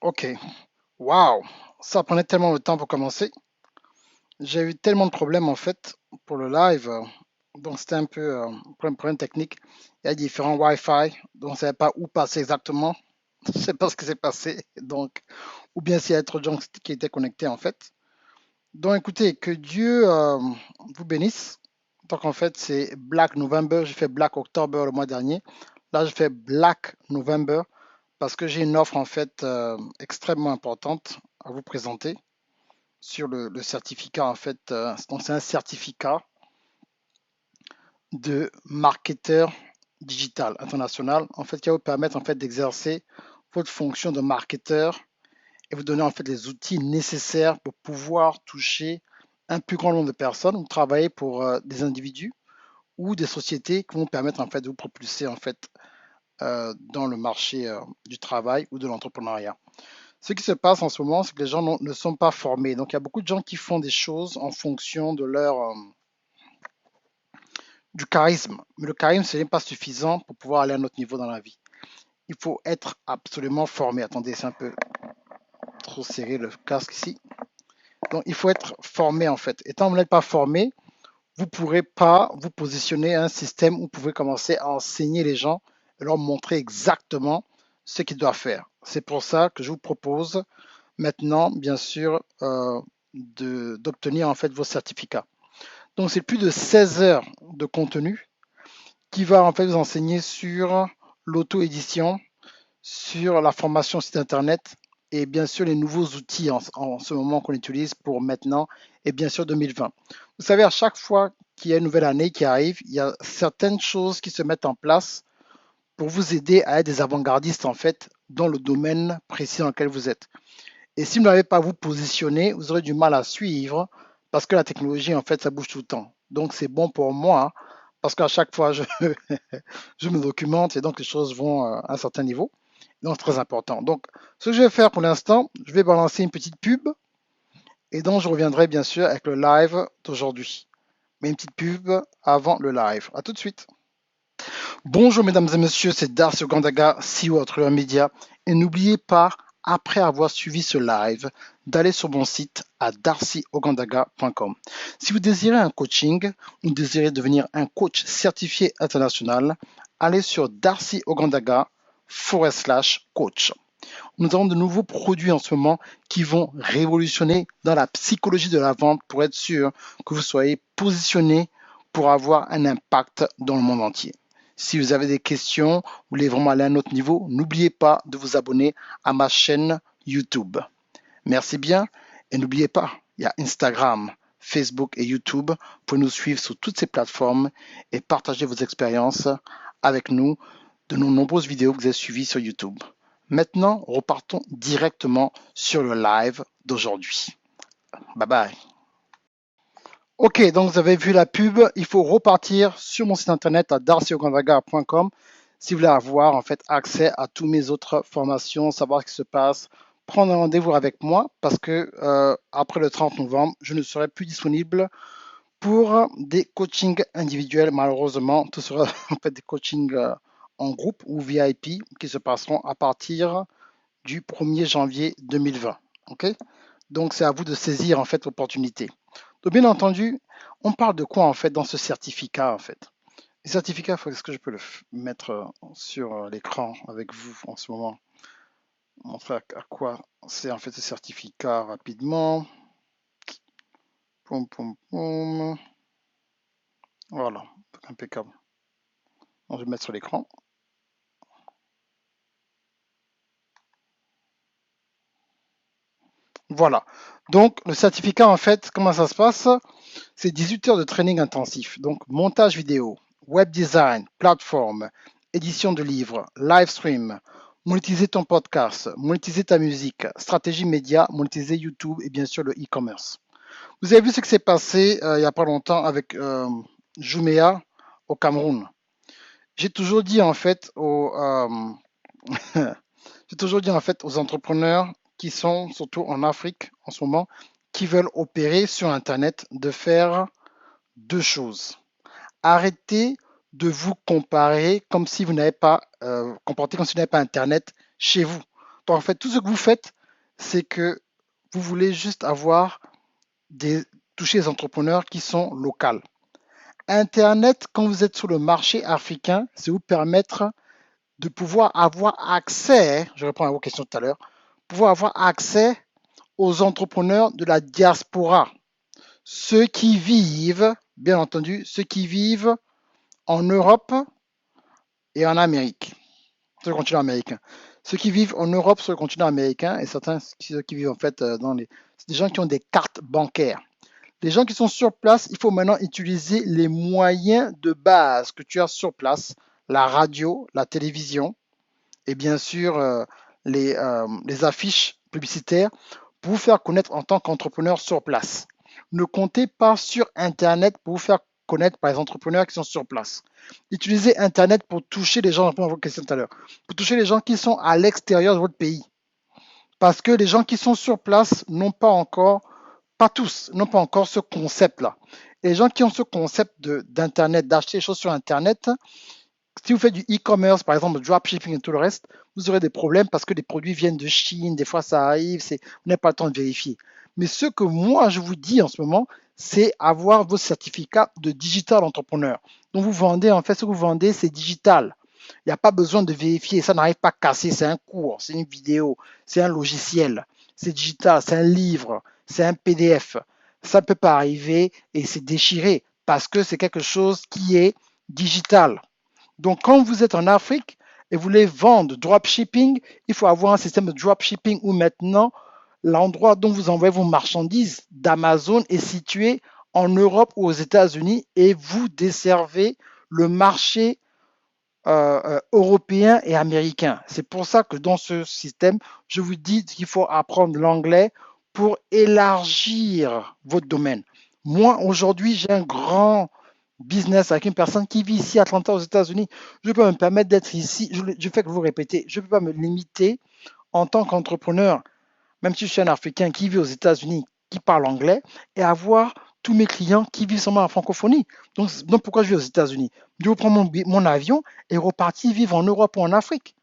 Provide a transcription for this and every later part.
Ok, waouh, ça prenait tellement de temps pour commencer. J'ai eu tellement de problèmes en fait pour le live, donc c'était un peu problème technique. Il y a différents Wi-Fi, donc on ne savait pas où passer exactement. Je ne sais pas ce qui s'est passé, donc ou bien s'il y a trop de gens qui étaient connectés en fait. Donc écoutez, que Dieu vous bénisse. Donc en fait c'est Black November, j'ai fait Black October le mois dernier. Là je fais Black November parce que j'ai une offre en fait extrêmement importante à vous présenter sur le certificat en fait. Donc c'est un certificat de marketeur digital international en fait qui va vous permettre en fait d'exercer votre fonction de marketeur et vous donner en fait les outils nécessaires pour pouvoir toucher un plus grand nombre de personnes ou travailler pour des individus ou des sociétés qui vont permettre en fait de vous propulser en fait dans le marché du travail ou de l'entrepreneuriat. Ce qui se passe en ce moment, c'est que les gens ne sont pas formés. Donc, il y a beaucoup de gens qui font des choses en fonction de du charisme. Mais le charisme, ce n'est pas suffisant pour pouvoir aller à un autre niveau dans la vie. Il faut être absolument formé. Attendez, c'est un peu trop serré le casque ici. Donc, il faut être formé en fait. Et tant que vous n'êtes pas formé, vous ne pourrez pas vous positionner à un système où vous pouvez commencer à enseigner les gens et leur montrer exactement ce qu'ils doivent faire. C'est pour ça que je vous propose maintenant, bien sûr, d'obtenir en fait vos certificats. Donc, c'est plus de 16 heures de contenu qui va en fait vous enseigner sur l'auto-édition, sur la formation site internet et bien sûr les nouveaux outils en ce moment qu'on utilise pour maintenant et bien sûr 2020. Vous savez, à chaque fois qu'il y a une nouvelle année qui arrive, il y a certaines choses qui se mettent en place pour vous aider à être des avant-gardistes en fait dans le domaine précis dans lequel vous êtes. Et si vous n'avez pas vous positionner, vous aurez du mal à suivre parce que la technologie, en fait, ça bouge tout le temps. Donc, c'est bon pour moi parce qu'à chaque fois, je me documente et donc les choses vont à un certain niveau. Donc, c'est très important. Donc, ce que je vais faire pour l'instant, je vais balancer une petite pub et donc je reviendrai bien sûr avec le live d'aujourd'hui. Mais une petite pub avant le live. À tout de suite. Bonjour mesdames et messieurs, c'est Darcy Ogandaga, CEO Autrement Media. Et n'oubliez pas, après avoir suivi ce live, d'aller sur mon site à darcyogandaga.com. Si vous désirez un coaching ou désirez devenir un coach certifié international, allez sur darcyogandaga.com/coach. Nous avons de nouveaux produits en ce moment qui vont révolutionner dans la psychologie de la vente pour être sûr que vous soyez positionné pour avoir un impact dans le monde entier. Si vous avez des questions, vous voulez vraiment aller à un autre niveau, n'oubliez pas de vous abonner à ma chaîne YouTube. Merci bien et n'oubliez pas, il y a Instagram, Facebook et YouTube. Vous pouvez nous suivre sur toutes ces plateformes et partager vos expériences avec nous de nos nombreuses vidéos que vous avez suivies sur YouTube. Maintenant, repartons directement sur le live d'aujourd'hui. Bye bye. Ok, donc vous avez vu la pub. Il faut repartir sur mon site internet à darcyogandaga.com si vous voulez avoir en fait accès à toutes mes autres formations, savoir ce qui se passe, prendre un rendez-vous avec moi parce que après le 30 novembre, je ne serai plus disponible pour des coachings individuels. Malheureusement, tout sera en fait des coachings en groupe ou VIP qui se passeront à partir du 1er janvier 2020. Ok? Donc c'est à vous de saisir en fait l'opportunité. Donc bien entendu, on parle de quoi en fait dans ce certificat en fait? Le certificat, est-ce que je peux le mettre sur l'écran avec vous en ce moment? Montrer à quoi c'est en fait ce certificat rapidement. Poum, poum, poum. Voilà, impeccable. Donc, je vais mettre sur l'écran. Voilà. Donc le certificat en fait, comment ça se passe? C'est 18 heures de training intensif. Donc, montage vidéo, web design, plateforme, édition de livres, live stream, monétiser ton podcast, monétiser ta musique, stratégie média, monétiser YouTube et bien sûr le e-commerce. Vous avez vu ce qui s'est passé il n'y a pas longtemps avec Jumea au Cameroun. J'ai toujours dit en fait j'ai toujours dit en fait aux entrepreneurs qui sont surtout en Afrique en ce moment, qui veulent opérer sur Internet, de faire deux choses. Arrêtez de vous comparer comme si vous n'avez pas comporter comme si vous n'avez pas Internet chez vous. Donc, en fait, tout ce que vous faites, c'est que vous voulez juste avoir toucher les entrepreneurs qui sont locaux. Internet, quand vous êtes sur le marché africain, c'est vous permettre de pouvoir avoir accès, je réponds à vos questions tout à l'heure, pouvoir avoir accès aux entrepreneurs de la diaspora. Ceux qui vivent, bien entendu, ceux qui vivent en Europe et en Amérique, sur le continent américain. Ceux qui vivent en Europe sur le continent américain et certains qui vivent en fait c'est des gens qui ont des cartes bancaires. Les gens qui sont sur place, il faut maintenant utiliser les moyens de base que tu as sur place, la radio, la télévision et bien sûr les affiches publicitaires pour vous faire connaître en tant qu'entrepreneur sur place. Ne comptez pas sur Internet pour vous faire connaître par les entrepreneurs qui sont sur place. Utilisez Internet pour toucher les gens, à votre question tout à l'heure, pour toucher les gens qui sont à l'extérieur de votre pays. Parce que les gens qui sont sur place n'ont pas encore, pas tous, n'ont pas encore ce concept-là. Et les gens qui ont ce concept d'Internet, d'acheter des choses sur Internet, si vous faites du e-commerce, par exemple, dropshipping et tout le reste, vous aurez des problèmes parce que les produits viennent de Chine, des fois ça arrive, vous n'avez pas le temps de vérifier. Mais ce que moi je vous dis en ce moment, c'est avoir vos certificats de digital entrepreneur. Donc vous vendez, en fait, ce que vous vendez, c'est digital. Il n'y a pas besoin de vérifier, ça n'arrive pas cassé, c'est un cours, c'est une vidéo, c'est un logiciel, c'est digital, c'est un livre, c'est un PDF. Ça ne peut pas arriver et c'est déchiré parce que c'est quelque chose qui est digital. Donc, quand vous êtes en Afrique et vous voulez vendre dropshipping, il faut avoir un système de dropshipping où maintenant, l'endroit dont vous envoyez vos marchandises d'Amazon est situé en Europe ou aux États-Unis et vous desservez le marché européen et américain. C'est pour ça que dans ce système, je vous dis qu'il faut apprendre l'anglais pour élargir votre domaine. Moi, aujourd'hui, j'ai un grand business avec une personne qui vit ici à Atlanta aux États-Unis. Je peux me permettre d'être ici. Je fais que vous répétez. Je ne peux pas me limiter en tant qu'entrepreneur, même si je suis un Africain qui vit aux États-Unis, qui parle anglais, et avoir tous mes clients qui vivent seulement en francophonie. Donc pourquoi je vis aux États-Unis? Je vais prendre mon avion et repartir vivre en Europe ou en Afrique.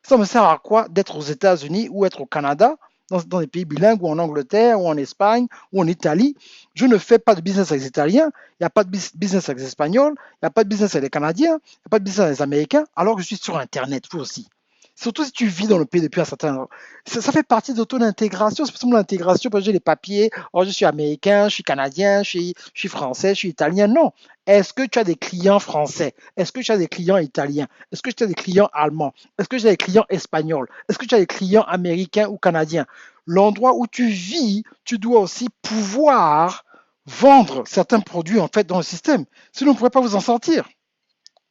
Ça me sert à quoi d'être aux États-Unis ou être au Canada, dans des pays bilingues, ou en Angleterre, ou en Espagne, ou en Italie. Je ne fais pas de business avec les Italiens, il n'y a pas de business avec les Espagnols, il n'y a pas de business avec les Canadiens, il n'y a pas de business avec les Américains, alors que je suis sur Internet, vous aussi. Surtout si tu vis dans le pays depuis un certain temps. Ça fait partie de ton intégration. C'est pour l'intégration, parce que j'ai les papiers. Oh, je suis américain, je suis canadien, je suis français, je suis italien. Non. Est-ce que tu as des clients français? Est-ce que tu as des clients italiens? Est-ce que tu as des clients allemands? Est-ce que tu as des clients espagnols? Est-ce que tu as des clients américains ou canadiens? L'endroit où tu vis, tu dois aussi pouvoir vendre certains produits en fait dans le système. Sinon, vous ne pourrez pas vous en sortir.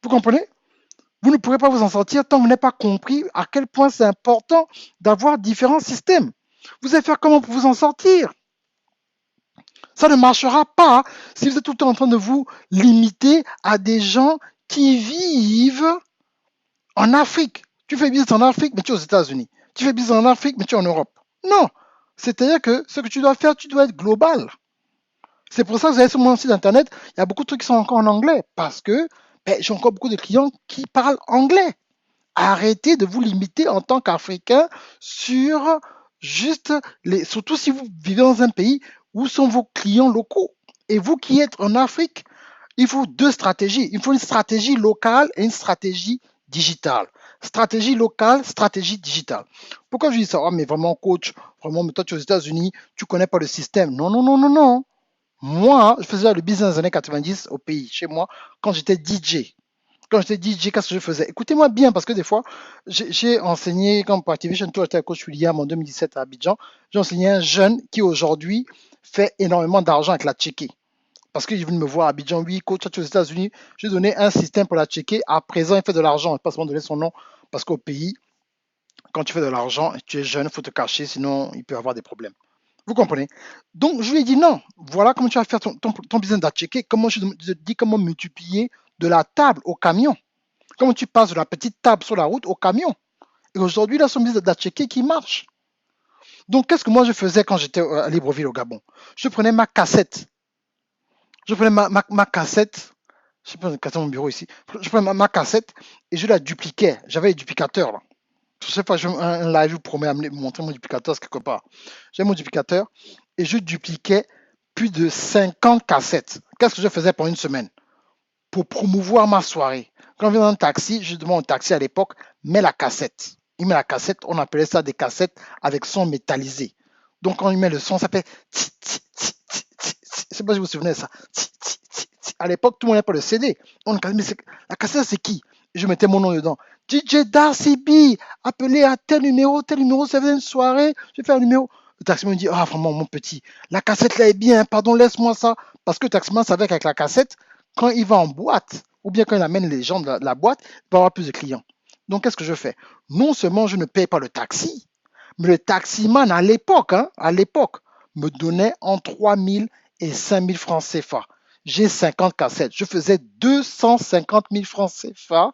Vous comprenez? Vous ne pourrez pas vous en sortir tant que vous n'avez pas compris à quel point c'est important d'avoir différents systèmes. Vous allez faire comment pour vous en sortir? Ça ne marchera pas si vous êtes tout le temps en train de vous limiter à des gens qui vivent en Afrique. Tu fais business en Afrique, mais tu es aux États-Unis. Tu fais business en Afrique, mais tu es en Europe. Non. C'est-à-dire que ce que tu dois faire, tu dois être global. C'est pour ça que vous allez sur mon site internet, il y a beaucoup de trucs qui sont encore en anglais parce que j'ai encore beaucoup de clients qui parlent anglais. Arrêtez de vous limiter en tant qu'Africain sur juste surtout si vous vivez dans un pays où sont vos clients locaux. Et vous qui êtes en Afrique, il faut deux stratégies. Il faut une stratégie locale et une stratégie digitale. Stratégie locale, stratégie digitale. Pourquoi je dis ça? Oh, mais vraiment, coach, vraiment, mais toi, tu es aux États-Unis, tu connais pas le système. Non, non, non, non, non. Moi, je faisais le business dans les années 90 au pays, chez moi, quand j'étais DJ. Quand j'étais DJ, qu'est-ce que je faisais? Écoutez-moi bien, parce que des fois, j'ai enseigné, comme pour Activation Tour, j'étais à coach William en 2017 à Abidjan. J'ai enseigné un jeune qui aujourd'hui fait énormément d'argent avec la checker. Parce qu'il est venu me voir à Abidjan, oui, coach, tu es aux États-Unis. J'ai donné un système pour la checker. À présent, il fait de l'argent. Il ne pas seulement donner son nom, parce qu'au pays, quand tu fais de l'argent, tu es jeune, il faut te cacher, sinon il peut y avoir des problèmes. Vous comprenez? Donc, je lui ai dit non. Voilà comment tu vas faire ton business d'atchecker. Comment je te dis comment multiplier de la table au camion. Comment tu passes de la petite table sur la route au camion. Et aujourd'hui, il a son business d'atchecker qui marche. Donc, qu'est-ce que moi je faisais quand j'étais à Libreville au Gabon? Je prenais ma cassette. Je prenais ma cassette. Je sais pas, mon bureau ici. Je prenais ma cassette et je la dupliquais. J'avais les duplicateurs là. Je sais pas, je fais un live, je vous promets amener, montrer mon duplicateur quelque part. J'ai mon duplicateur et je dupliquais plus de 50 cassettes. Qu'est-ce que je faisais pendant une semaine? Pour promouvoir ma soirée. Quand on vient dans un taxi, je demande au taxi à l'époque, mets la cassette. Il met la cassette, on appelait ça des cassettes avec son métallisé. Donc quand il met le son, ça fait ti, ti, ti, ti, ti, ti. Je sais pas si vous vous souvenez de ça. Ti, ti, ti, ti. À l'époque, tout le monde n'avait pas le CD. On a mais la cassette, c'est qui? Et je mettais mon nom dedans. DJ Darcy B, appelé à tel numéro, ça faisait une soirée, je fais un numéro. Le taximan me dit, ah vraiment mon petit, la cassette là est bien, pardon, laisse-moi ça. Parce que le taximan savait qu'avec la cassette, quand il va en boîte, ou bien quand il amène les gens de la boîte, il va avoir plus de clients. Donc, qu'est-ce que je fais? Non seulement je ne paye pas le taxi, mais le taximan à l'époque, me donnait en 3 000 et 5 000 francs CFA. J'ai 50 cassettes. Je faisais 250 000 francs CFA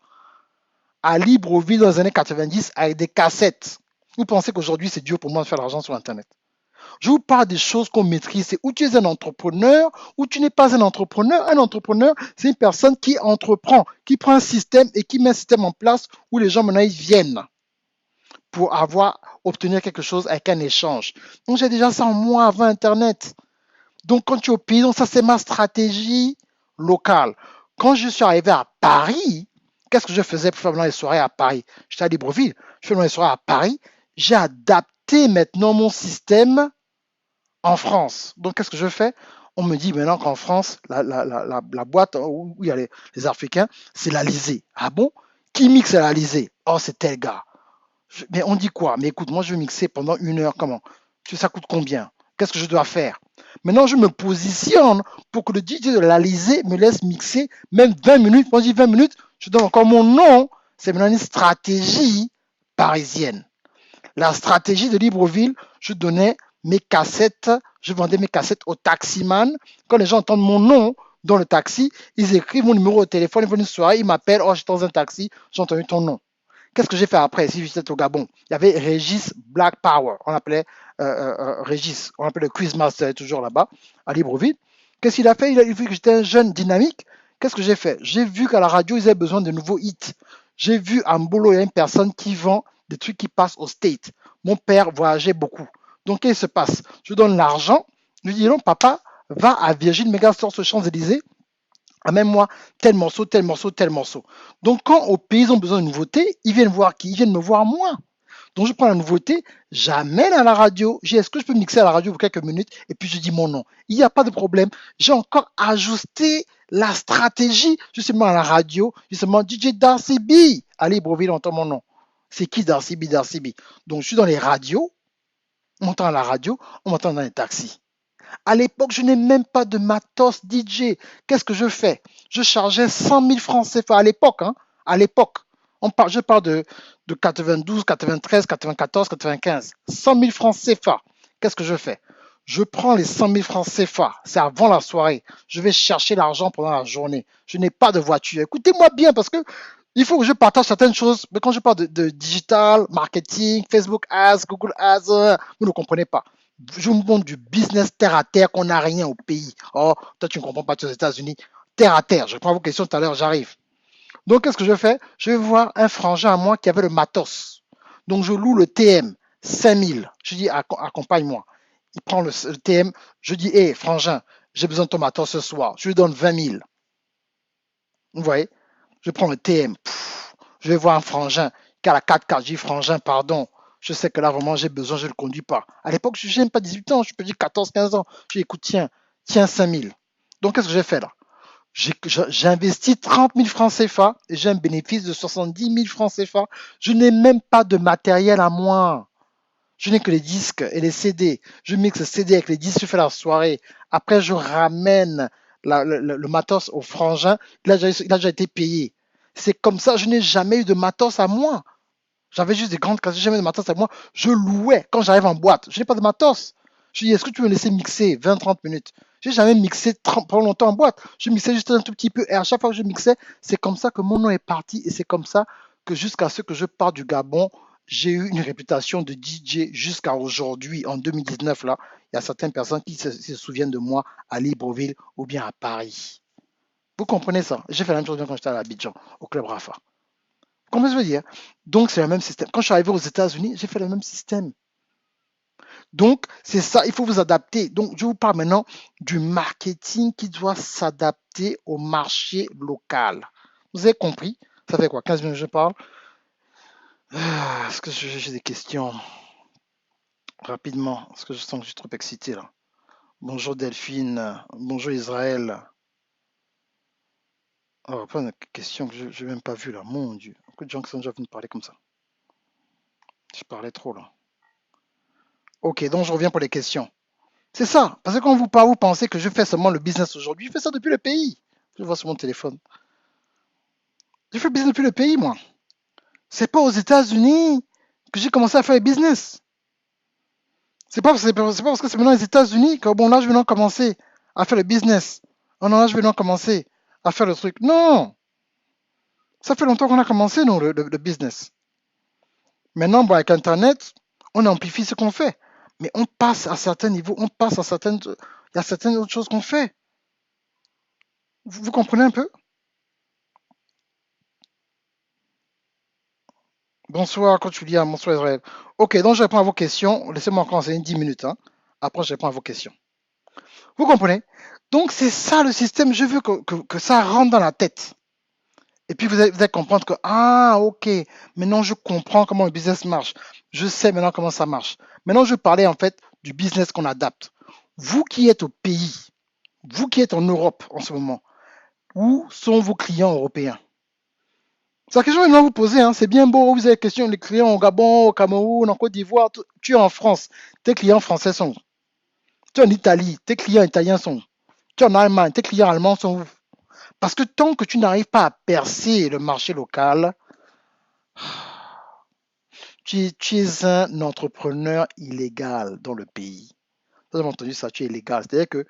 à Libreville dans les années 90 avec des cassettes. Vous pensez qu'aujourd'hui, c'est dur pour moi de faire de l'argent sur Internet? Je vous parle des choses qu'on maîtrise. C'est où tu es un entrepreneur ou tu n'es pas un entrepreneur. Un entrepreneur, c'est une personne qui entreprend, qui prend un système et qui met un système en place où les gens maintenant ils viennent pour obtenir quelque chose avec un échange. Donc j'ai déjà ça en moi avant Internet. Donc quand tu es au pays, donc ça c'est ma stratégie locale. Quand je suis arrivé à Paris, qu'est-ce que je faisais pour faire les soirées à Paris? J'étais à Libreville, je fais les soirées à Paris. J'ai adapté maintenant mon système en France. Donc, qu'est-ce que je fais? On me dit maintenant qu'en France, la boîte où il y a les Africains, c'est l'Alizé. Ah bon? Qui mixe à l'Alizé? Oh, c'est tel gars. Mais on dit quoi? Mais écoute, moi, je vais mixer pendant 1 heure. Comment? Ça coûte combien? Qu'est-ce que je dois faire? Maintenant, je me positionne pour que le DJ de l'Alizé me laisse mixer même 20 minutes. Moi, je dis 20 minutes, je donne encore mon nom. C'est maintenant une stratégie parisienne. La stratégie de Libreville, je donnais mes cassettes, je vendais mes cassettes au taximan. Quand les gens entendent mon nom dans le taxi, ils écrivent mon numéro au téléphone, ils viennent une soirée, ils m'appellent, oh, j'étais dans un taxi, j'ai entendu ton nom. Qu'est-ce que j'ai fait après si j'étais au Gabon? Il y avait Régis Black Power, on appelait Régis, on appelait le Quizmaster toujours là-bas, à Libreville. Qu'est-ce qu'il a fait? Il a vu que j'étais un jeune dynamique. Qu'est-ce que j'ai fait? J'ai vu qu'à la radio, ils avaient besoin de nouveaux hits. J'ai vu à Mbolo, il y a une personne qui vend des trucs qui passent au State. Mon père voyageait beaucoup. Donc, qu'est-ce qui se passe? Je donne l'argent. Je lui dis, non, papa, va à Virgin Megastore aux Champs-Élysées. Amène-moi tel morceau, tel morceau, tel morceau. Donc, quand aux pays ils ont besoin de nouveautés, ils viennent voir qui? Ils viennent me voir moi. Donc, je prends la nouveauté, j'amène à la radio. Je dis, est-ce que je peux mixer à la radio pour quelques minutes? Et puis, je dis mon nom. Il n'y a pas de problème. J'ai encore ajusté la stratégie, justement, à la radio. Justement, DJ Darcy B. À Libreville, on entend mon nom. C'est qui Darcy B, Darcy B? Donc, je suis dans les radios. On m'entend à la radio, on m'entend dans les taxis. À l'époque, je n'ai même pas de matos DJ. Qu'est-ce que je fais? Je chargeais 100 000 francs CFA à l'époque. À l'époque. Je parle de 92, 93, 94, 95. 100 000 francs CFA. Qu'est-ce que je fais? Je prends les 100 000 francs CFA. C'est avant la soirée. Je vais chercher l'argent pendant la journée. Je n'ai pas de voiture. Écoutez-moi bien parce que il faut que je partage certaines choses. Mais quand je parle de digital, marketing, Facebook Ads, Google Ads, vous ne comprenez pas. Je vous montre du business terre à terre qu'on n'a rien au pays. Oh, toi, tu ne comprends pas aux États-Unis. Terre à terre. Je prends vos questions tout à l'heure, j'arrive. Donc, qu'est-ce que je fais? Je vais voir un frangin à moi qui avait le matos. Donc, je loue le TM, 5000. Je dis, accompagne-moi. Il prend le TM. Je dis, hé, frangin, j'ai besoin de ton matos ce soir. Je lui donne 20 000. Vous voyez? Je prends le TM. Je vais voir un frangin qui a la 4x4. Je dis, frangin, pardon. Je sais que là, vraiment, j'ai besoin, je ne le conduis pas. À l'époque, je n'ai même pas 18 ans, je peux dire 14, 15 ans. Je dis, écoute, tiens 5 000. Donc, qu'est-ce que j'ai fait là? J'ai investi 30 000 francs CFA et j'ai un bénéfice de 70 000 francs CFA. Je n'ai même pas de matériel à moi. Je n'ai que les disques et les CD. Je mixe le CD avec les disques, je fais la soirée. Après, je ramène le matos au frangin. Il a déjà été payé. C'est comme ça, je n'ai jamais eu de matos à moi. J'avais juste des grandes cassettes, jamais de matos à moi. Je louais quand j'arrive en boîte. Je n'ai pas de matos. Je dis, est-ce que tu veux me laisser mixer 20-30 minutes? J'ai jamais mixé pendant longtemps en boîte. Je mixais juste un tout petit peu. Et à chaque fois que je mixais, c'est comme ça que mon nom est parti. Et c'est comme ça que jusqu'à ce que je parte du Gabon, j'ai eu une réputation de DJ jusqu'à aujourd'hui, en 2019. Là, il y a certaines personnes qui se souviennent de moi à Libreville ou bien à Paris. Vous comprenez ça? J'ai fait la même chose quand j'étais à Abidjan, au Club Rafa. Comment je veux dire? Donc, c'est le même système. Quand je suis arrivé aux États-Unis, j'ai fait le même système. Donc, c'est ça, il faut vous adapter. Donc, je vous parle maintenant du marketing qui doit s'adapter au marché local. Vous avez compris? Ça fait quoi? 15 minutes que je parle? Est-ce que j'ai des questions rapidement? Est-ce que je sens que je suis trop excité là? Bonjour Delphine, bonjour Israël. Oh, pas une question que je n'ai même pas vue là, mon Dieu. Beaucoup de gens qui sont déjà venus parler comme ça. Je parlais trop là. Ok, donc je reviens pour les questions. C'est ça, parce que quand vous parlez, vous pensez que je fais seulement le business aujourd'hui. Je fais ça depuis le pays. Je vois sur mon téléphone. Je fais le business depuis le pays, moi. C'est pas aux États-Unis que j'ai commencé à faire le business. C'est pas parce que c'est maintenant les États-Unis que bon là je vais donc commencer à faire le business. Oh non, là je vais donc commencer à faire le truc. Non, ça fait longtemps qu'on a commencé nous le business. Maintenant, bon, avec Internet, on amplifie ce qu'on fait, mais on passe à certains niveaux, on passe à certaines, il y a certaines autres choses qu'on fait. Vous comprenez un peu? Bonsoir, coach William, bonsoir Israël. Ok, donc je réponds à vos questions. Laissez-moi encore enseigner 10 minutes. Hein. Après, je réponds à vos questions. Vous comprenez? Donc, c'est ça le système. Je veux que ça rentre dans la tête. Et puis, vous allez comprendre que, ah, ok, maintenant je comprends comment le business marche. Je sais maintenant comment ça marche. Maintenant, je parlais en fait du business qu'on adapte. Vous qui êtes au pays, vous qui êtes en Europe en ce moment, où sont vos clients européens? C'est la question que je vais vous poser. Hein. C'est bien beau, vous avez des questions, les clients au Gabon, au Cameroun, en Côte d'Ivoire. Tu es en France, tes clients français sont où? Tu es en Italie, tes clients italiens sont où? Tu es en Allemagne, tes clients allemands sont où? Parce que tant que tu n'arrives pas à percer le marché local, tu es un entrepreneur illégal dans le pays. Vous avez entendu ça, tu es illégal. C'est-à-dire que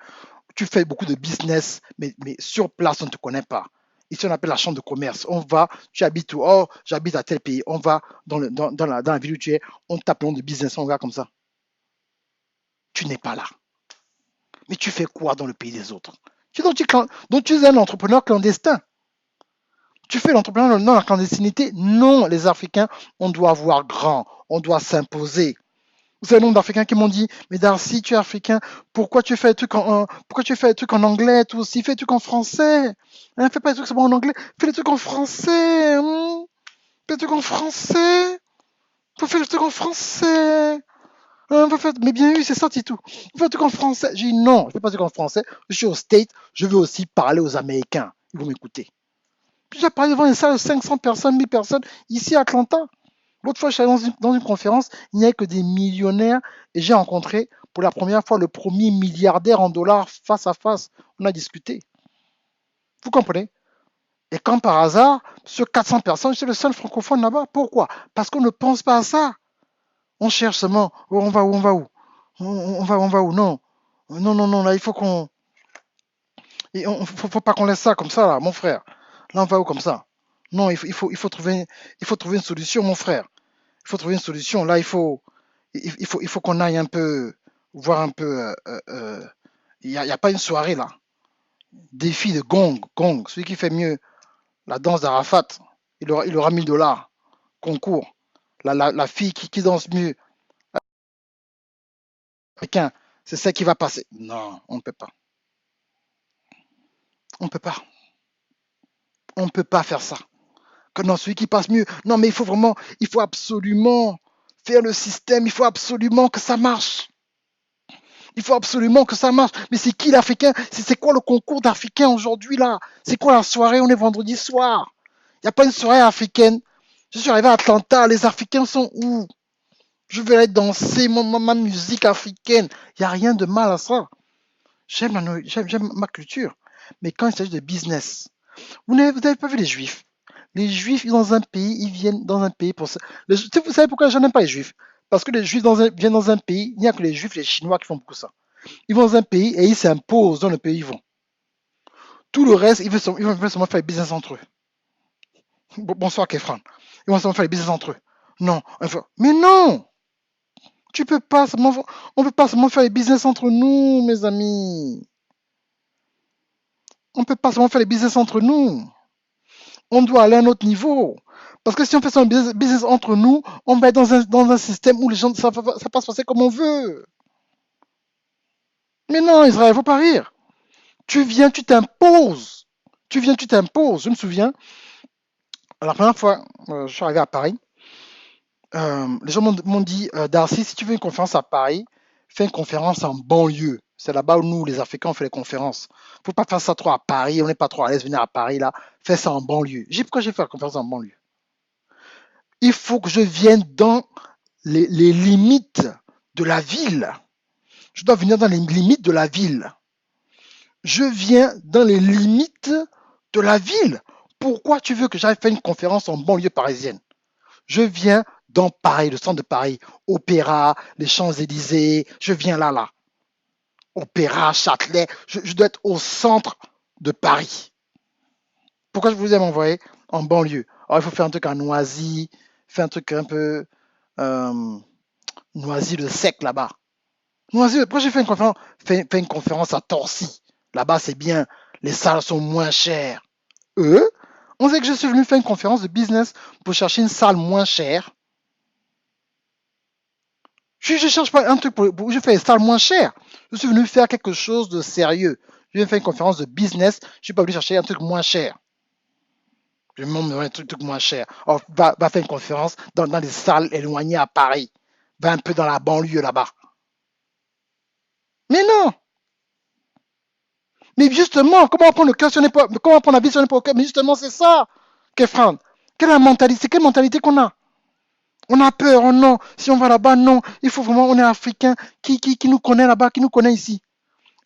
tu fais beaucoup de business, mais sur place, on ne te connaît pas. Ici, on appelle la chambre de commerce. On va, tu habites où? Oh, j'habite à tel pays. On va dans la ville où tu es, on tape le nom de business, on va comme ça. Tu n'es pas là. Mais tu fais quoi dans le pays des autres? Donc tu es un entrepreneur clandestin. Tu fais l'entrepreneur dans la clandestinité? Non, les Africains, on doit voir grand, on doit s'imposer. Vous savez le nombre d'Africains qui m'ont dit, mais Darcy, tu es Africain, pourquoi tu fais des trucs pourquoi tu fais des trucs en anglais, toi aussi, fais des trucs en français. Hein, fais pas des trucs seulement en anglais, fais des trucs en français. Fais des trucs en français. Faut faire des trucs en français. Hein, mais bien vu, c'est ça, Titou. Faut faire des trucs en français. J'ai dit non, je fais pas des trucs en français. Je suis au State, je veux aussi parler aux Américains. Ils vont m'écouter. Puis j'ai parlé devant une salle de 500 personnes, 1000 personnes, ici à Atlanta. L'autre fois, je suis allé dans une conférence, il n'y avait que des millionnaires et j'ai rencontré pour la première fois le premier milliardaire en dollars face à face. On a discuté. Vous comprenez? Et quand par hasard, sur 400 personnes, je suis le seul francophone là-bas. Pourquoi? Parce qu'on ne pense pas à ça. On cherche seulement, oh, on va où, on va où? On va où? Non. Non, non, non, là, il faut qu'on... Faut pas qu'on laisse ça comme ça, là, mon frère. Là, on va où comme ça? Non, il faut trouver une solution, mon frère. Il faut trouver une solution. Là, il faut qu'on aille un peu, voir un peu. Il n'y a pas une soirée là. Défi de Gong, Gong. Celui qui fait mieux la danse d'Arafat, il aura 1000 $. Concours. La fille qui danse mieux, africain, c'est celle qui va passer. Non, on ne peut pas. On ne peut pas. On ne peut pas faire ça. Que non, celui qui passe mieux. Non, mais il faut absolument faire le système. Il faut absolument que ça marche. Il faut absolument que ça marche. Mais c'est qui l'Africain? C'est quoi le concours d'Africains aujourd'hui là? C'est quoi la soirée? On est vendredi soir. Il n'y a pas une soirée africaine. Je suis arrivé à Atlanta. Les Africains sont où? Je veux aller danser ma musique africaine. Il n'y a rien de mal à ça. J'aime ma culture. Mais quand il s'agit de business, vous n'avez pas vu les Juifs. Les Juifs, dans un pays, ils viennent dans un pays pour ça. Vous savez pourquoi je n'aime pas les Juifs? Parce que les Juifs viennent dans un pays, il n'y a que les Juifs, les Chinois qui font beaucoup ça. Ils vont dans un pays et ils s'imposent dans le pays où ils vont. Tout le reste, ils veulent seulement faire le business entre eux. Bonsoir, Kefran. Ils vont seulement faire le business entre eux. Non. Mais non! On peut pas seulement faire le business entre nous, mes amis. On peut pas seulement faire le business entre nous. On doit aller à un autre niveau. Parce que si on fait ça en business entre nous, on va être dans un système où les gens, ça va se passer comme on veut. Mais non, Israël, faut pas rire. Tu viens, tu t'imposes. Tu viens, tu t'imposes. Je me souviens, la première fois, je suis arrivé à Paris, les gens m'ont dit, Darcy, si tu veux une conférence à Paris, fais une conférence en banlieue. C'est là-bas où nous, les Africains, on fait les conférences. Faut pas faire ça trop à Paris, on n'est pas trop à l'aise de venir à Paris, là. Fais ça en banlieue. Pourquoi j'ai fait la conférence en banlieue? Il faut que je vienne dans les limites de la ville. Je dois venir dans les limites de la ville. Je viens dans les limites de la ville. Pourquoi tu veux que j'aille faire une conférence en banlieue parisienne? Je viens dans Paris, le centre de Paris, Opéra, les Champs-Élysées, je viens là. Opéra, Châtelet, je dois être au centre de Paris. Pourquoi je vous ai envoyé en banlieue? Alors, il faut faire un truc à Noisy, faire un truc un peu Noisy le sec là-bas. Noisy, pourquoi j'ai fait une conférence à Torcy? Là-bas, c'est bien, les salles sont moins chères. On sait que je suis venu faire une conférence de business pour chercher une salle moins chère. Je ne cherche pas un truc pour je fais une salle moins chère. Je suis venu faire quelque chose de sérieux. Je viens faire une conférence de business. Je ne suis pas venu chercher un truc moins cher. Je vais me un truc moins cher. Alors, va faire une conférence dans des salles éloignées à Paris. Va un peu dans la banlieue là-bas. Mais non! Mais justement, comment apprendre la vie sur n'importe quoi? Mais justement, c'est ça, Kefran. Quelle mentalité qu'on a? On a peur, oh non. Si on va là-bas, non. Il faut vraiment, on est africain. Qui nous connaît là-bas, qui nous connaît ici?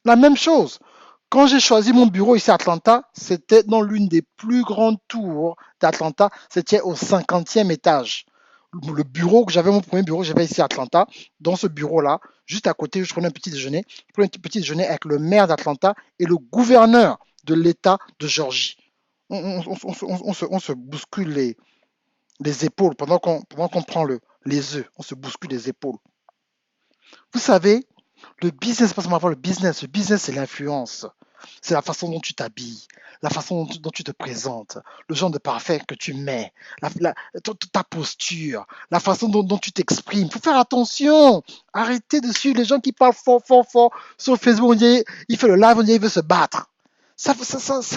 La même chose. Quand j'ai choisi mon bureau ici à Atlanta, c'était dans l'une des plus grandes tours d'Atlanta. C'était au 50e étage. Le bureau que j'avais, mon premier bureau que j'avais ici à Atlanta, dans ce bureau-là, juste à côté, je prenais un petit déjeuner. Je prenais un petit déjeuner avec le maire d'Atlanta et le gouverneur de l'État de Georgie. On se bouscule les épaules pendant qu'on prend les œufs. On se bouscule les épaules. Vous savez, le business, pas seulement avoir le business c'est l'influence. C'est la façon dont tu t'habilles, la façon dont tu te présentes, le genre de parfum que tu mets, ta posture, la façon dont tu t'exprimes. Il faut faire attention. Arrêtez de suivre les gens qui parlent fort, fort, fort sur Facebook. On dit, il fait le live, on dit, il veut se battre. Ça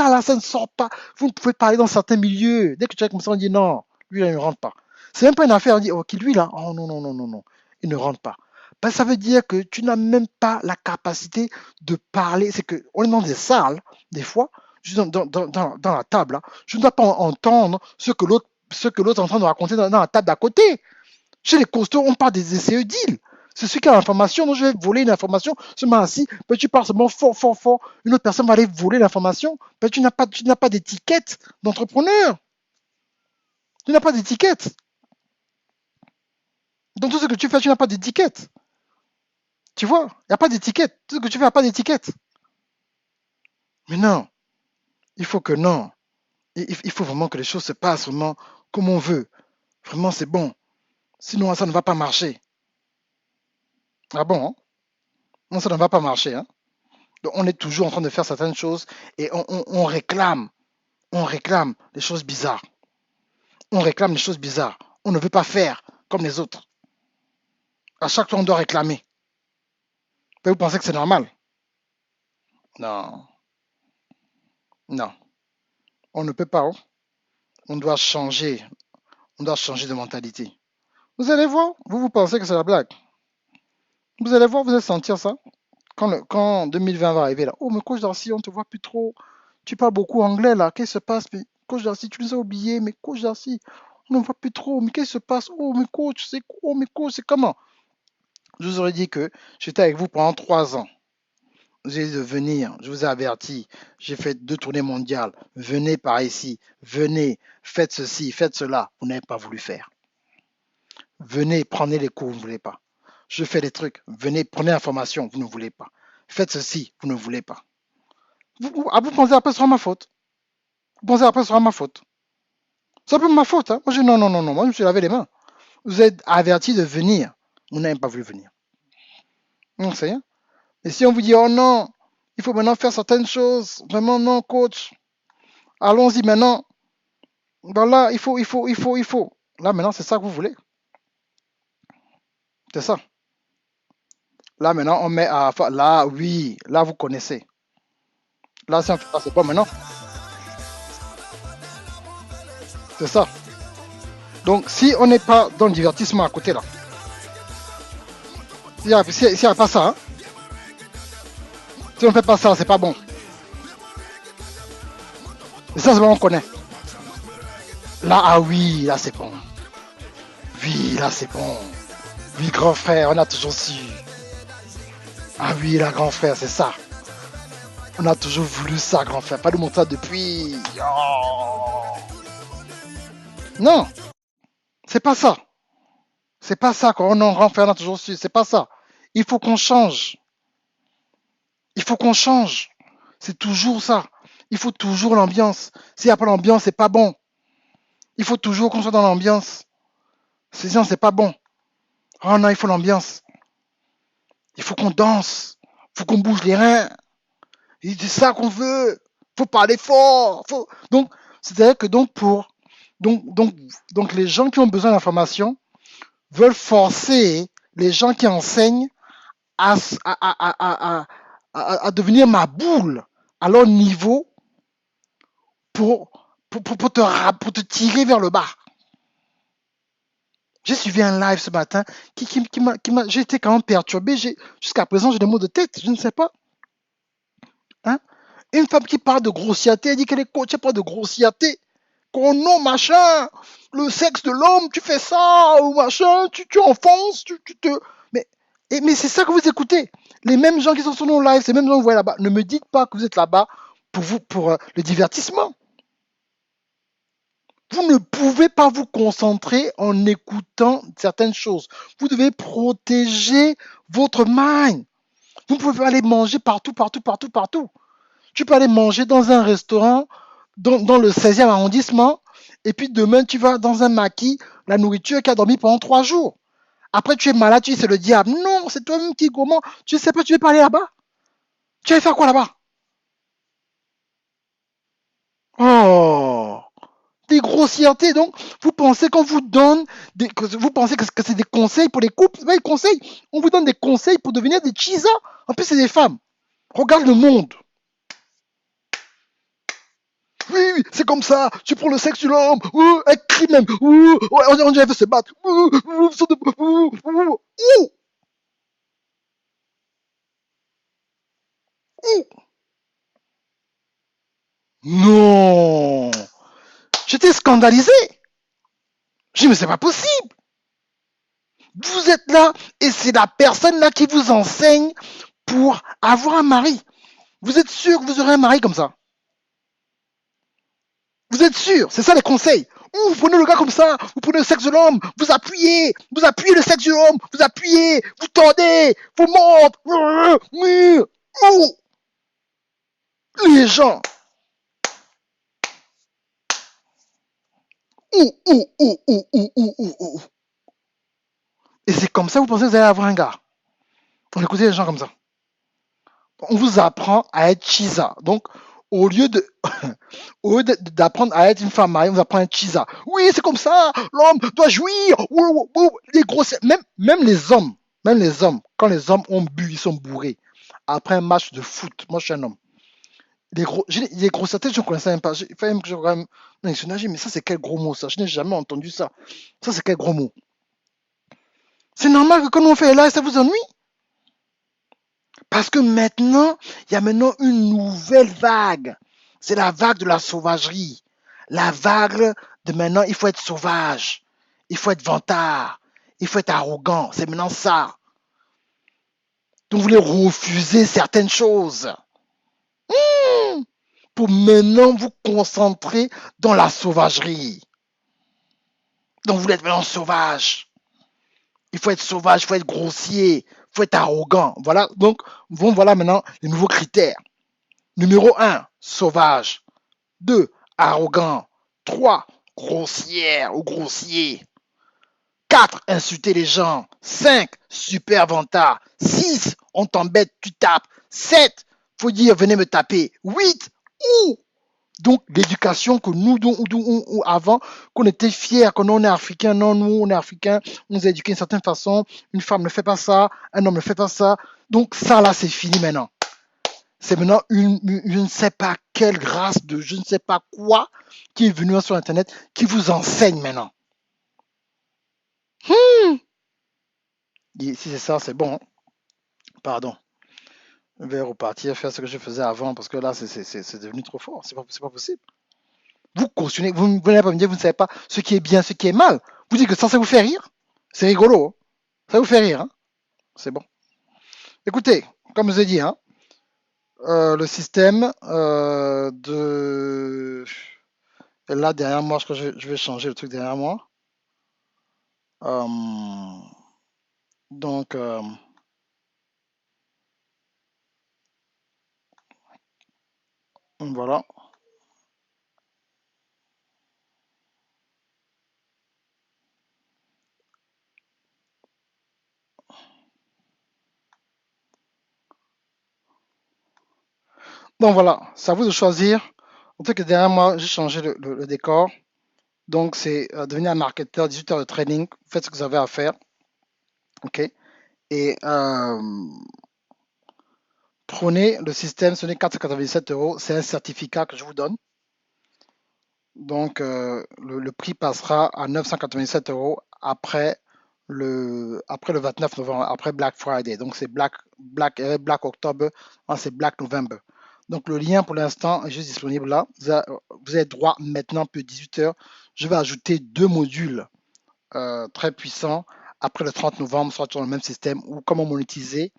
là, ça ne sort pas. Vous pouvez parler dans certains milieux. Dès que tu as comme ça, on dit non, lui là, il ne rentre pas. C'est même pas une affaire, on dit, ok, lui là, oh non, non, non, non, non, il ne rentre pas. Ben, ça veut dire que tu n'as même pas la capacité de parler. C'est que on est dans des salles, des fois, juste dans la table, là, je ne dois pas entendre ce que l'autre est en train de raconter dans la table d'à côté. Chez les costauds, on parle des CE-deals. C'est celui qui a l'information, donc je vais voler une information, ce assis, ben, tu parles seulement fort, fort, fort, une autre personne va aller voler l'information, ben, tu n'as pas d'étiquette d'entrepreneur. Tu n'as pas d'étiquette. Dans tout ce que tu fais, tu n'as pas d'étiquette. Tu vois, il n'y a pas d'étiquette. Tout ce que tu fais, il n'y a pas d'étiquette. Mais non, il faut que non. Il faut vraiment que les choses se passent vraiment comme on veut. Vraiment, c'est bon. Sinon, ça ne va pas marcher. Ah bon, hein? Non, ça ne va pas marcher. Hein? Donc, on est toujours en train de faire certaines choses et on réclame. On réclame des choses bizarres. On réclame des choses bizarres. On ne veut pas faire comme les autres. À chaque fois, on doit réclamer. Vous pensez que c'est normal? Non. Non. On ne peut pas. Hein? On doit changer. On doit changer de mentalité. Vous allez voir, vous pensez que c'est la blague. Vous allez voir, vous allez sentir ça. Quand 2020 va arriver là. Oh, mais coach Darcy, on te voit plus trop. Tu parles beaucoup anglais là. Qu'est-ce qui se passe? Mais, coach Darcy, tu nous as oubliés. Mais coach Darcy, on ne voit plus trop. Mais qu'est-ce qui se passe? Oh, mais coach, c'est comment? Je vous aurais dit que j'étais avec vous pendant 3 ans. Vous avez dit de venir. Je vous ai averti. J'ai fait 2 tournées mondiales. Venez par ici. Venez. Faites ceci. Faites cela. Vous n'avez pas voulu faire. Venez, prenez les cours. Vous ne voulez pas. Je fais des trucs. Venez, prenez l'information. Vous ne voulez pas. Faites ceci. Vous ne voulez pas. Vous pensez après ce sera ma faute. Vous pensez après ce sera ma faute. C'est un peu ma faute. Hein. Moi, je dis non, non, non, non. Moi, je me suis lavé les mains. Vous êtes averti de venir. Vous n'avez pas voulu venir. Non, c'est rien. Et si on vous dit, oh non, il faut maintenant faire certaines choses. Vraiment, non, coach. Allons-y maintenant. Donc là, il faut. Là, maintenant, c'est ça que vous voulez. C'est ça. Là, maintenant, on met à... Là, oui. Là, vous connaissez. Là, si on fait ça, c'est bon maintenant. C'est ça. Donc, si on n'est pas dans le divertissement à côté, là, s'il n'y a pas ça, hein, si on ne fait pas ça, c'est pas bon. Et ça, c'est bon, on connaît. Là, ah oui, là, c'est bon. Oui, là, c'est bon. Oui, grand frère, on a toujours su. Ah oui, là, grand frère, c'est ça. On a toujours voulu ça, grand frère. Pas de montrer ça depuis. Oh. Non, c'est pas ça. C'est pas ça, quand on en grand frère, on a toujours su. C'est pas ça. Il faut qu'on change. Il faut qu'on change. C'est toujours ça. Il faut toujours l'ambiance. S'il n'y a pas l'ambiance, c'est pas bon. Il faut toujours qu'on soit dans l'ambiance. Sinon, c'est pas bon. Oh non, il faut l'ambiance. Il faut qu'on danse. Il faut qu'on bouge les reins. C'est ça qu'on veut. Faut parler fort. Donc, c'est-à-dire que donc, donc, donc, les gens qui ont besoin d'informations veulent forcer les gens qui enseignent à, à, à, à, à devenir ma boule à leur niveau pour, pour te tirer vers le bas. J'ai suivi un live ce matin j'ai été quand même perturbé. Jusqu'à présent, j'ai des maux de tête. Je ne sais pas. Hein? Une femme qui parle de grossièreté, elle dit qu'elle est coach, elle parle de grossièreté. Qu'on non, machin, le sexe de l'homme, tu fais ça, ou machin, tu enfonces, tu te. Mais, mais c'est ça que vous écoutez. Les mêmes gens qui sont sur nos lives, ces mêmes gens que vous voyez là-bas, ne me dites pas que vous êtes là-bas pour le divertissement. Vous ne pouvez pas vous concentrer en écoutant certaines choses. Vous devez protéger votre mind. Vous pouvez aller manger partout, partout, partout, partout. Tu peux aller manger dans un restaurant dans le 16e arrondissement, et puis demain, tu vas dans un maquis, la nourriture qui a dormi pendant 3 jours. Après, tu es malade, tu dis c'est le diable. Non, c'est toi-même qui est gourmand. Tu ne sais pas, tu veux pas aller là-bas. Tu vas faire quoi là-bas? Oh, des grossièretés. Donc, vous pensez qu'on vous donne, vous pensez que c'est des conseils pour les couples? C'est pas des conseils. On vous donne des conseils pour devenir des cheesas. En plus, c'est des femmes. Regarde le monde. Oui, oui, c'est comme ça. Tu prends le sexe de l'homme. Elle crie même. Ouais, on dirait qu'elle veut se battre. Non. J'étais scandalisé. J'ai dit, mais c'est pas possible. Vous êtes là et c'est la personne là qui vous enseigne pour avoir un mari. Vous êtes sûr que vous aurez un mari comme ça? Vous êtes sûr? C'est ça les conseils. Ou vous prenez le gars comme ça, vous prenez le sexe de l'homme, vous appuyez le sexe de l'homme, vous appuyez, vous tordez, vous montez. Les gens. Et c'est comme ça que vous pensez que vous allez avoir un gars. On écoutez les gens comme ça. On vous apprend à être chisa. Donc, au lieu de, d'apprendre à être une femme mariée, on vous apprend à être chisa. Oui, c'est comme ça. L'homme doit jouir. Les grosses, même les hommes, quand les hommes ont bu, ils sont bourrés. Après un match de foot, moi je suis un homme. Les grossièretés, je ne connaissais même pas. Il fallait que je regarde dans les dictionnaire, mais ça c'est quel gros mot ça? Je n'ai jamais entendu ça. Ça c'est quel gros mot? C'est normal que quand on fait là, ça vous ennuie. Parce que maintenant, il y a maintenant une nouvelle vague. C'est la vague de la sauvagerie. La vague de maintenant, il faut être sauvage. Il faut être vantard. Il faut être arrogant. C'est maintenant ça. Donc vous voulez refuser certaines choses. Pour maintenant vous concentrer dans la sauvagerie. Donc vous êtes maintenant sauvage. Il faut être sauvage, il faut être grossier, il faut être arrogant. Voilà, donc voilà maintenant les nouveaux critères. Numéro 1, sauvage. 2, arrogant. 3, grossière ou grossier. 4, insulter les gens. 5, super vantard. 6, on t'embête, tu tapes. 7, faut dire venez me taper. 8, Donc, l'éducation que nous, avant, qu'on était fiers, que nous, on est africains, non, nous, on est africains, on nous a éduqués d'une certaine façon, une femme ne fait pas ça, un homme ne fait pas ça. Donc, ça, là, c'est fini maintenant. C'est maintenant je ne sais pas quelle grâce de je ne sais pas quoi qui est venue sur Internet qui vous enseigne maintenant. Et si c'est ça, c'est bon. Pardon. Je vais repartir, faire ce que je faisais avant parce que là, c'est devenu trop fort. C'est pas possible. Vous cautionnez, vous n'allez pas me dire, vous ne savez pas ce qui est bien, ce qui est mal. Vous dites que ça vous fait rire. C'est rigolo. Hein. Ça vous fait rire. Hein. C'est bon. Écoutez, comme je vous ai dit, hein, le système de... Et là, derrière moi, je vais changer le truc derrière moi. Donc, voilà. Donc, voilà. C'est à vous de choisir. En tout cas, derrière moi, j'ai changé le décor. Donc, c'est devenir un marketeur, 18 heures de training. Faites ce que vous avez à faire. OK. Et prenez le système, ce n'est 497 euros. C'est un certificat que je vous donne. Donc, le prix passera à 997 euros après le 29 novembre, après Black Friday. Donc, c'est Black October, c'est Black November. Donc, le lien pour l'instant est juste disponible là. Vous avez droit maintenant, plus 18 heures. Je vais ajouter 2 modules très puissants après le 30 novembre, soit sur le même système, ou comment monétiser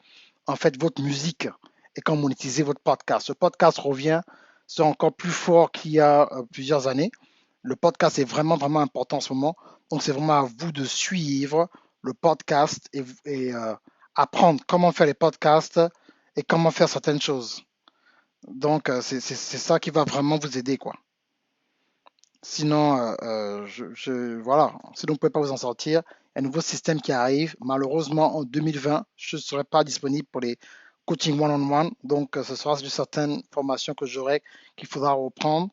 en fait votre musique et comment monétiser votre podcast. Ce podcast revient, c'est encore plus fort qu'il y a plusieurs années. Le podcast est vraiment, vraiment important en ce moment. Donc, c'est vraiment à vous de suivre le podcast et apprendre comment faire les podcasts et comment faire certaines choses. Donc, c'est ça qui va vraiment vous aider, quoi. Sinon, voilà, sinon vous ne pouvez pas vous en sortir. Il y a un nouveau système qui arrive. Malheureusement, en 2020, je ne serai pas disponible pour les coaching one-on-one. Donc, ce sera sur certaines formations que j'aurai qu'il faudra reprendre.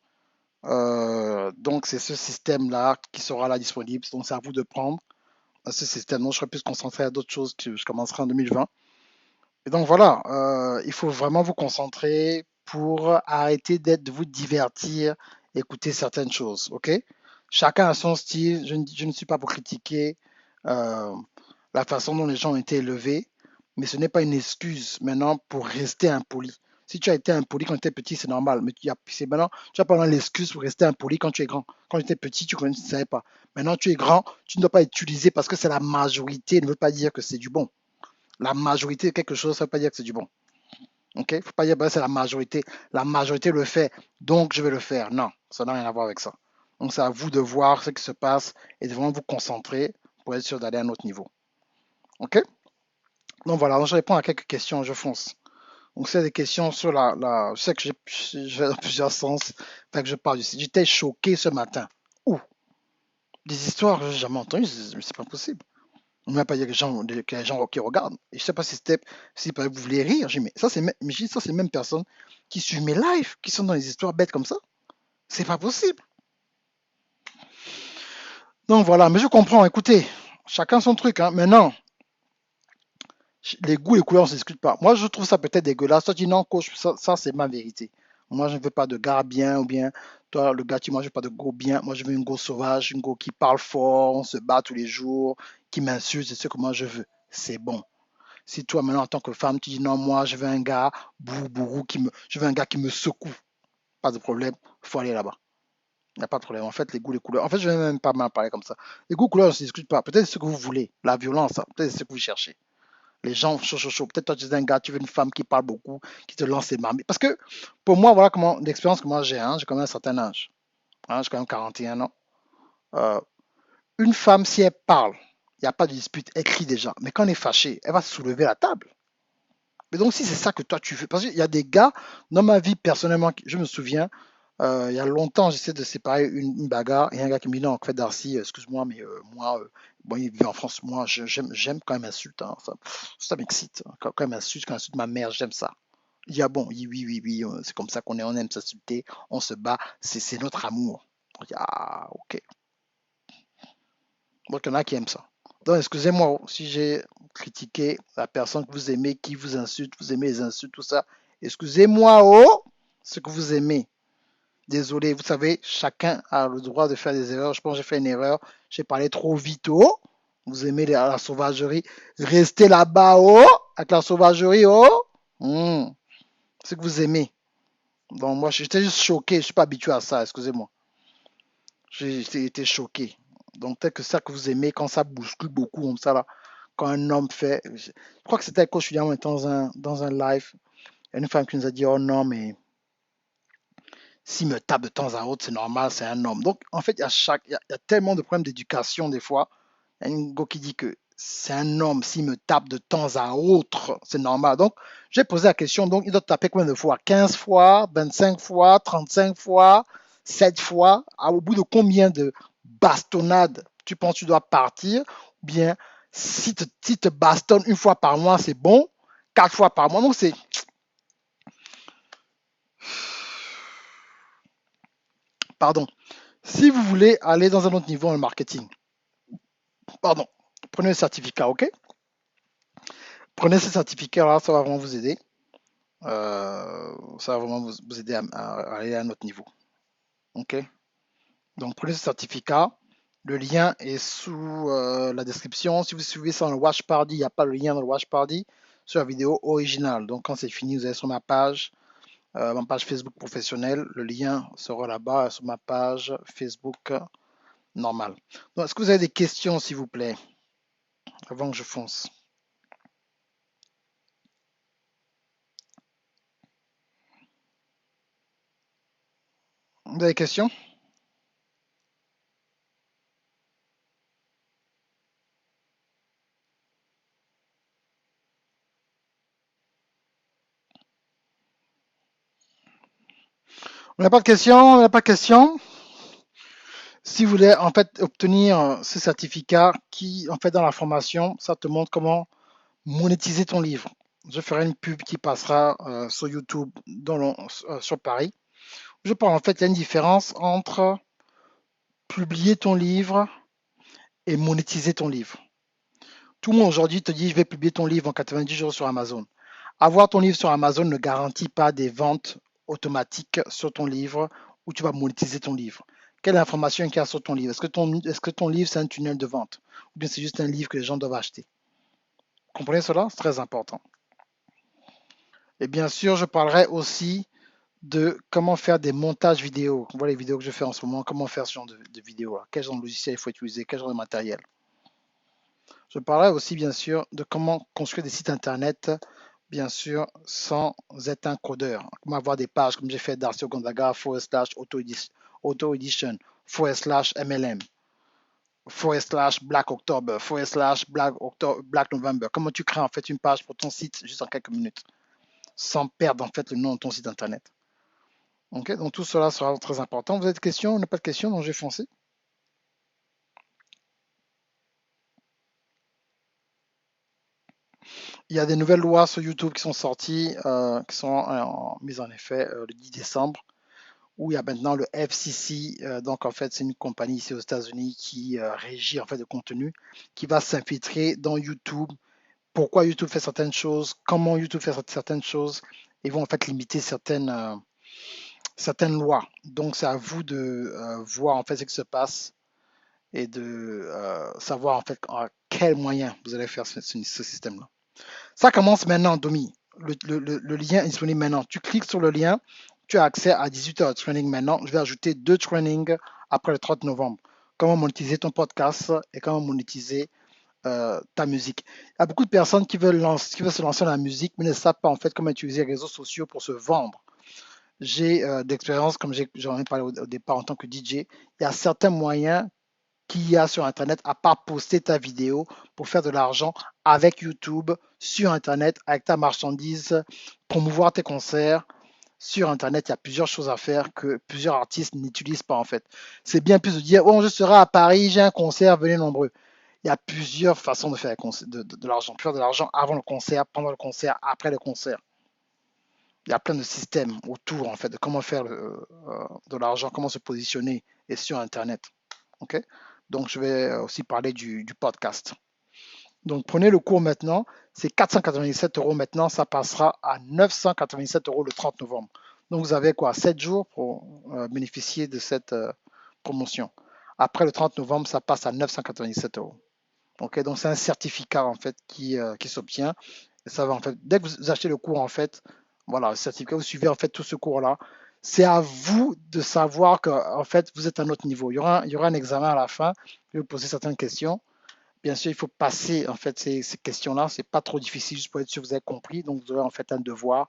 Donc, c'est ce système-là qui sera là disponible. Donc, c'est à vous de prendre ce système. Donc, je serai plus concentré à d'autres choses que je commencerai en 2020. Et donc, voilà, il faut vraiment vous concentrer pour arrêter de vous divertir, écouter certaines choses. OK? Chacun a son style. Je ne suis pas pour critiquer euh, la façon dont les gens ont été élevés, mais ce n'est pas une excuse maintenant pour rester impoli. Si tu as été impoli quand tu étais petit, c'est normal. Mais c'est maintenant, tu as pas l'excuse pour rester impoli quand tu es grand. Quand tu étais petit, tu ne savais pas. Maintenant, tu es grand, tu ne dois pas utiliser parce que c'est la majorité, ne veut pas dire que c'est du bon. La majorité de quelque chose, ça ne veut pas dire que c'est du bon. Ok? Il ne faut pas dire que c'est la majorité. La majorité le fait, donc je vais le faire. Non, ça n'a rien à voir avec ça. Donc c'est à vous de voir ce qui se passe et de vraiment vous concentrer pour être sûr d'aller à un autre niveau. Ok? Donc voilà, donc je réponds à quelques questions, je fonce. Donc c'est des questions sur je sais que j'ai dans plusieurs sens, fait que je parle du site. J'étais choqué ce matin. Ouh, des histoires que j'ai jamais entendues, mais c'est pas possible. On ne m'a pas dit que les gens qui regardent. Et je sais pas si vous voulez rire. J'ai dit, mais ça c'est les mêmes personnes qui suivent mes lives, qui sont dans les histoires bêtes comme ça. C'est pas possible. Donc voilà, mais je comprends. Écoutez, chacun son truc. Hein. Maintenant, les goûts et les couleurs, on ne se discute pas. Moi, je trouve ça peut-être dégueulasse. Toi, tu dis non, coach, ça c'est ma vérité. Moi, je ne veux pas de gars bien ou bien. Toi, le gars, tu moi, je veux pas de go bien. Moi, je veux une go sauvage, une go qui parle fort, on se bat tous les jours, qui m'insulte, c'est ce que moi je veux. C'est bon. Si toi, maintenant, en tant que femme, tu dis non, moi, je veux un gars bourou, je veux un gars qui me secoue, pas de problème, il faut aller là-bas. Il n'y a pas de problème. En fait, les goûts, les couleurs. En fait, je ne vais même pas m'en parler comme ça. Les goûts, les couleurs, on ne se discute pas. Peut-être c'est ce que vous voulez. La violence, peut-être c'est ce que vous cherchez. Les gens chaud, chaud, chaud. Peut-être toi, tu es un gars, tu veux une femme qui parle beaucoup, qui te lance ses mamies. Parce que pour moi, voilà comment l'expérience que moi j'ai. Hein, j'ai quand même un certain âge. Hein, j'ai quand même 41 ans. Euh, une femme, si elle parle, il n'y a pas de dispute, elle crie déjà. Mais quand elle est fâchée, elle va soulever la table. Mais donc, si c'est ça que toi tu veux, parce qu'il y a des gars, dans ma vie personnellement, je me souviens, il y a longtemps, j'essaie de séparer une bagarre, et un gars qui me dit non, en fait, Darcy, excuse-moi, mais moi, bon, il vit en France, moi, j'aime quand même insulte, hein, ça m'excite, hein, quand il m'insulte, quand il insulte ma mère, j'aime ça. Il dit, ah bon, oui, oui, oui, oui, c'est comme ça qu'on est, on aime s'insulter, on se bat, c'est notre amour. On dit, ah, ok. Donc, il y en a qui aiment ça. Donc, excusez-moi si j'ai critiqué la personne que vous aimez, qui vous insulte, vous aimez les insultes, tout ça. Excusez-moi, oh, ce que vous aimez. Désolé, vous savez, chacun a le droit de faire des erreurs. Je pense que j'ai fait une erreur. J'ai parlé trop vite, oh. Vous aimez la sauvagerie. Restez là-bas, oh, avec la sauvagerie, oh. C'est que vous aimez. Donc, moi, j'étais juste choqué. Je ne suis pas habitué à ça, excusez-moi. J'ai été choqué. Donc, peut-être que ça que vous aimez, quand ça bouscule beaucoup comme ça, là, quand un homme fait. Je crois que c'était quand je suis dans un live. Il y a une femme qui nous a dit, oh non, mais s'il me tape de temps à autre, c'est normal, c'est un homme. Donc, en fait, il y a tellement de problèmes d'éducation des fois. Il y a une go qui dit que c'est un homme, s'il me tape de temps à autre, c'est normal. Donc, j'ai posé la question, donc, il doit taper combien de fois? 15 fois, 25 fois, 35 fois, 7 fois. Au bout de combien de bastonnades tu penses que tu dois partir? Ou bien, si te bastonne une fois par mois, c'est bon. 4 fois par mois, donc c'est. Pardon. Si vous voulez aller dans un autre niveau en marketing, pardon, prenez le certificat, ok? Prenez ce certificat-là, ça va vraiment vous aider. Ça va vraiment vous aider à aller à un autre niveau, ok? Donc prenez ce certificat. Le lien est sous la description. Si vous suivez ça dans le Watch Party, il n'y a pas le lien dans le Watch Party sur la vidéo originale. Donc quand c'est fini, vous allez sur ma page Facebook professionnelle. Le lien sera là-bas sur ma page Facebook normale. Donc, est-ce que vous avez des questions, s'il vous plaît, avant que je fonce? Vous avez des questions? On n'a pas de questions? On n'a pas de questions? Si vous voulez en fait obtenir ce certificat qui, en fait, dans la formation, ça te montre comment monétiser ton livre. Je ferai une pub qui passera sur YouTube sur Paris. Je parle en fait, il y a une différence entre publier ton livre et monétiser ton livre. Tout le monde aujourd'hui te dit je vais publier ton livre en 90 jours sur Amazon. Avoir ton livre sur Amazon ne garantit pas des ventes automatiques sur ton livre où tu vas monétiser ton livre. Quelle information qu'il y a sur ton livre? Est-ce que ton livre, c'est un tunnel de vente? Ou bien c'est juste un livre que les gens doivent acheter? Vous comprenez cela? C'est très important. Et bien sûr, je parlerai aussi de comment faire des montages vidéo. Voilà les vidéos que je fais en ce moment. Comment faire ce genre de vidéos là. Quel genre de logiciel il faut utiliser? Quel genre de matériel? Je parlerai aussi, bien sûr, de comment construire des sites internet, bien sûr, sans être un codeur. Comment avoir des pages, comme j'ai fait Darcio Gonzaga, auto-edition, /MLM, /Black October, Black November. Comment tu crées en fait une page pour ton site juste en quelques minutes, sans perdre en fait le nom de ton site internet. Ok, donc tout cela sera très important. Vous avez des questions? On n'a pas de questions, donc j'ai foncé. Il y a des nouvelles lois sur YouTube qui sont sorties, qui sont mises en effet le 10 décembre, où il y a maintenant le FCC, donc en fait c'est une compagnie ici aux États-Unis qui régit en fait le contenu, qui va s'infiltrer dans YouTube. Pourquoi YouTube fait certaines choses, comment YouTube fait certaines choses, ils vont en fait limiter certaines lois. Donc c'est à vous de voir en fait ce qui se passe et de savoir en fait à quel moyen vous allez faire ce système-là. Ça commence maintenant, Domi. Le lien est disponible maintenant. Tu cliques sur le lien, tu as accès à 18 heures de training maintenant. Je vais ajouter 2 trainings après le 30 novembre. Comment monétiser ton podcast et comment monétiser ta musique. Il y a beaucoup de personnes qui veulent se lancer dans la musique, mais ne savent pas en fait comment utiliser les réseaux sociaux pour se vendre. J'ai d'expérience, comme j'en ai parlé au départ en tant que DJ. Il y a certains moyens qu'il y a sur Internet à part poster ta vidéo pour faire de l'argent avec YouTube, sur Internet, avec ta marchandise, promouvoir tes concerts. Sur Internet, il y a plusieurs choses à faire que plusieurs artistes n'utilisent pas en fait. C'est bien plus de dire, oh, je serai à Paris, j'ai un concert, venez nombreux. Il y a plusieurs façons de faire de l'argent. Faire de l'argent avant le concert, pendant le concert, après le concert. Il y a plein de systèmes autour en fait de comment faire de l'argent, comment se positionner et sur Internet. Ok. Donc je vais aussi parler du podcast. Donc prenez le cours maintenant, c'est 497 euros maintenant, ça passera à 997 euros le 30 novembre. Donc vous avez quoi, 7 jours pour bénéficier de cette promotion. Après le 30 novembre, ça passe à 997 euros. Ok, donc c'est un certificat en fait qui s'obtient. Et ça va en fait, dès que vous achetez le cours en fait, voilà, le certificat, vous suivez en fait tout ce cours-là. C'est à vous de savoir que en fait vous êtes à un autre niveau. Il y aura un examen à la fin. Je vais vous poser certaines questions. Bien sûr, il faut passer en fait ces questions-là. C'est pas trop difficile, juste pour être sûr que vous avez compris. Donc, vous aurez en fait un devoir,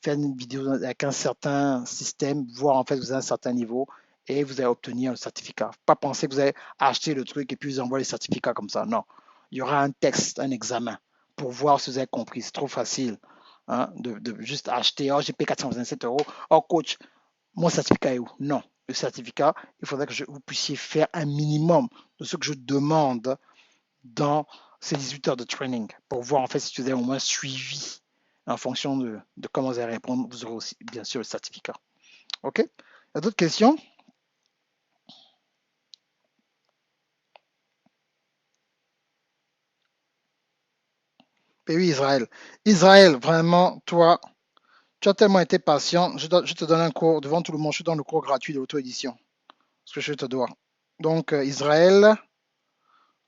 faire une vidéo avec un certain système, voir en fait que vous avez un certain niveau et vous allez obtenir un certificat. Pas penser que vous allez acheter le truc et puis vous envoyer le certificat comme ça. Non, il y aura un texte, un examen pour voir si vous avez compris. C'est trop facile hein, de juste acheter. Oh, j'ai payé 427 euros. Oh, coach, mon certificat est où? Non, le certificat, il faudrait que vous puissiez faire un minimum de ce que je demande dans ces 18 heures de training pour voir en fait si vous avez au moins suivi en fonction de comment vous allez répondre. Vous aurez aussi bien sûr le certificat. OK? Il y a d'autres questions? Et oui, Israël. Israël, vraiment, toi, tu as tellement été patient. Je te donne un cours devant tout le monde. Je te donne le cours gratuit de l'auto-édition. Ce que je te dois. Donc, Israël,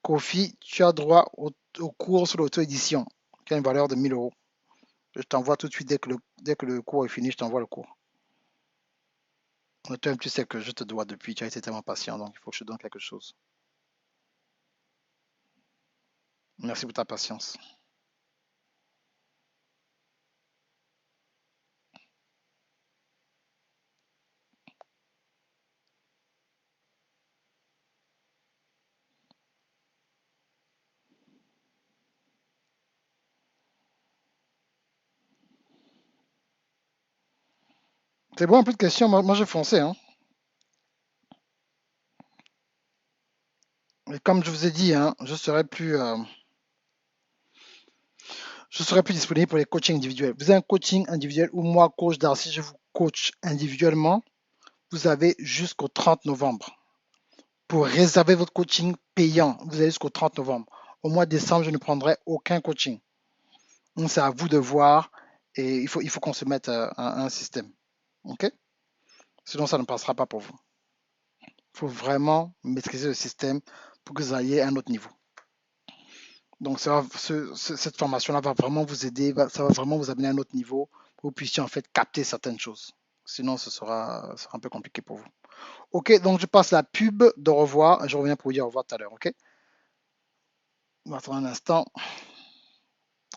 Kofi, tu as droit au cours sur l'auto-édition qui a une valeur de 1000 euros. Je t'envoie tout de suite dès que le cours est fini, je t'envoie le cours. Toi, tu sais que je te dois depuis, tu as été tellement patient, donc il faut que je te donne quelque chose. Merci pour ta patience. C'est bon, un peu de questions. Moi j'ai foncé. Hein. Et comme je vous ai dit, hein, je serai plus disponible pour les coachings individuels. Vous avez un coaching individuel ou moi, coach Darcy, je vous coach individuellement. Vous avez jusqu'au 30 novembre pour réserver votre coaching payant. Vous avez jusqu'au 30 novembre. Au mois de décembre, je ne prendrai aucun coaching. Donc c'est à vous de voir et il faut qu'on se mette un système. OK? Sinon, ça ne passera pas pour vous. Il faut vraiment maîtriser le système pour que vous ayez un autre niveau. Donc, cette formation-là va vraiment vous aider, ça va vraiment vous amener à un autre niveau pour que vous puissiez en fait capter certaines choses. Sinon, sera un peu compliqué pour vous. Ok, donc je passe la pub de revoir. Je reviens pour vous dire au revoir tout à l'heure. Ok, attends un instant.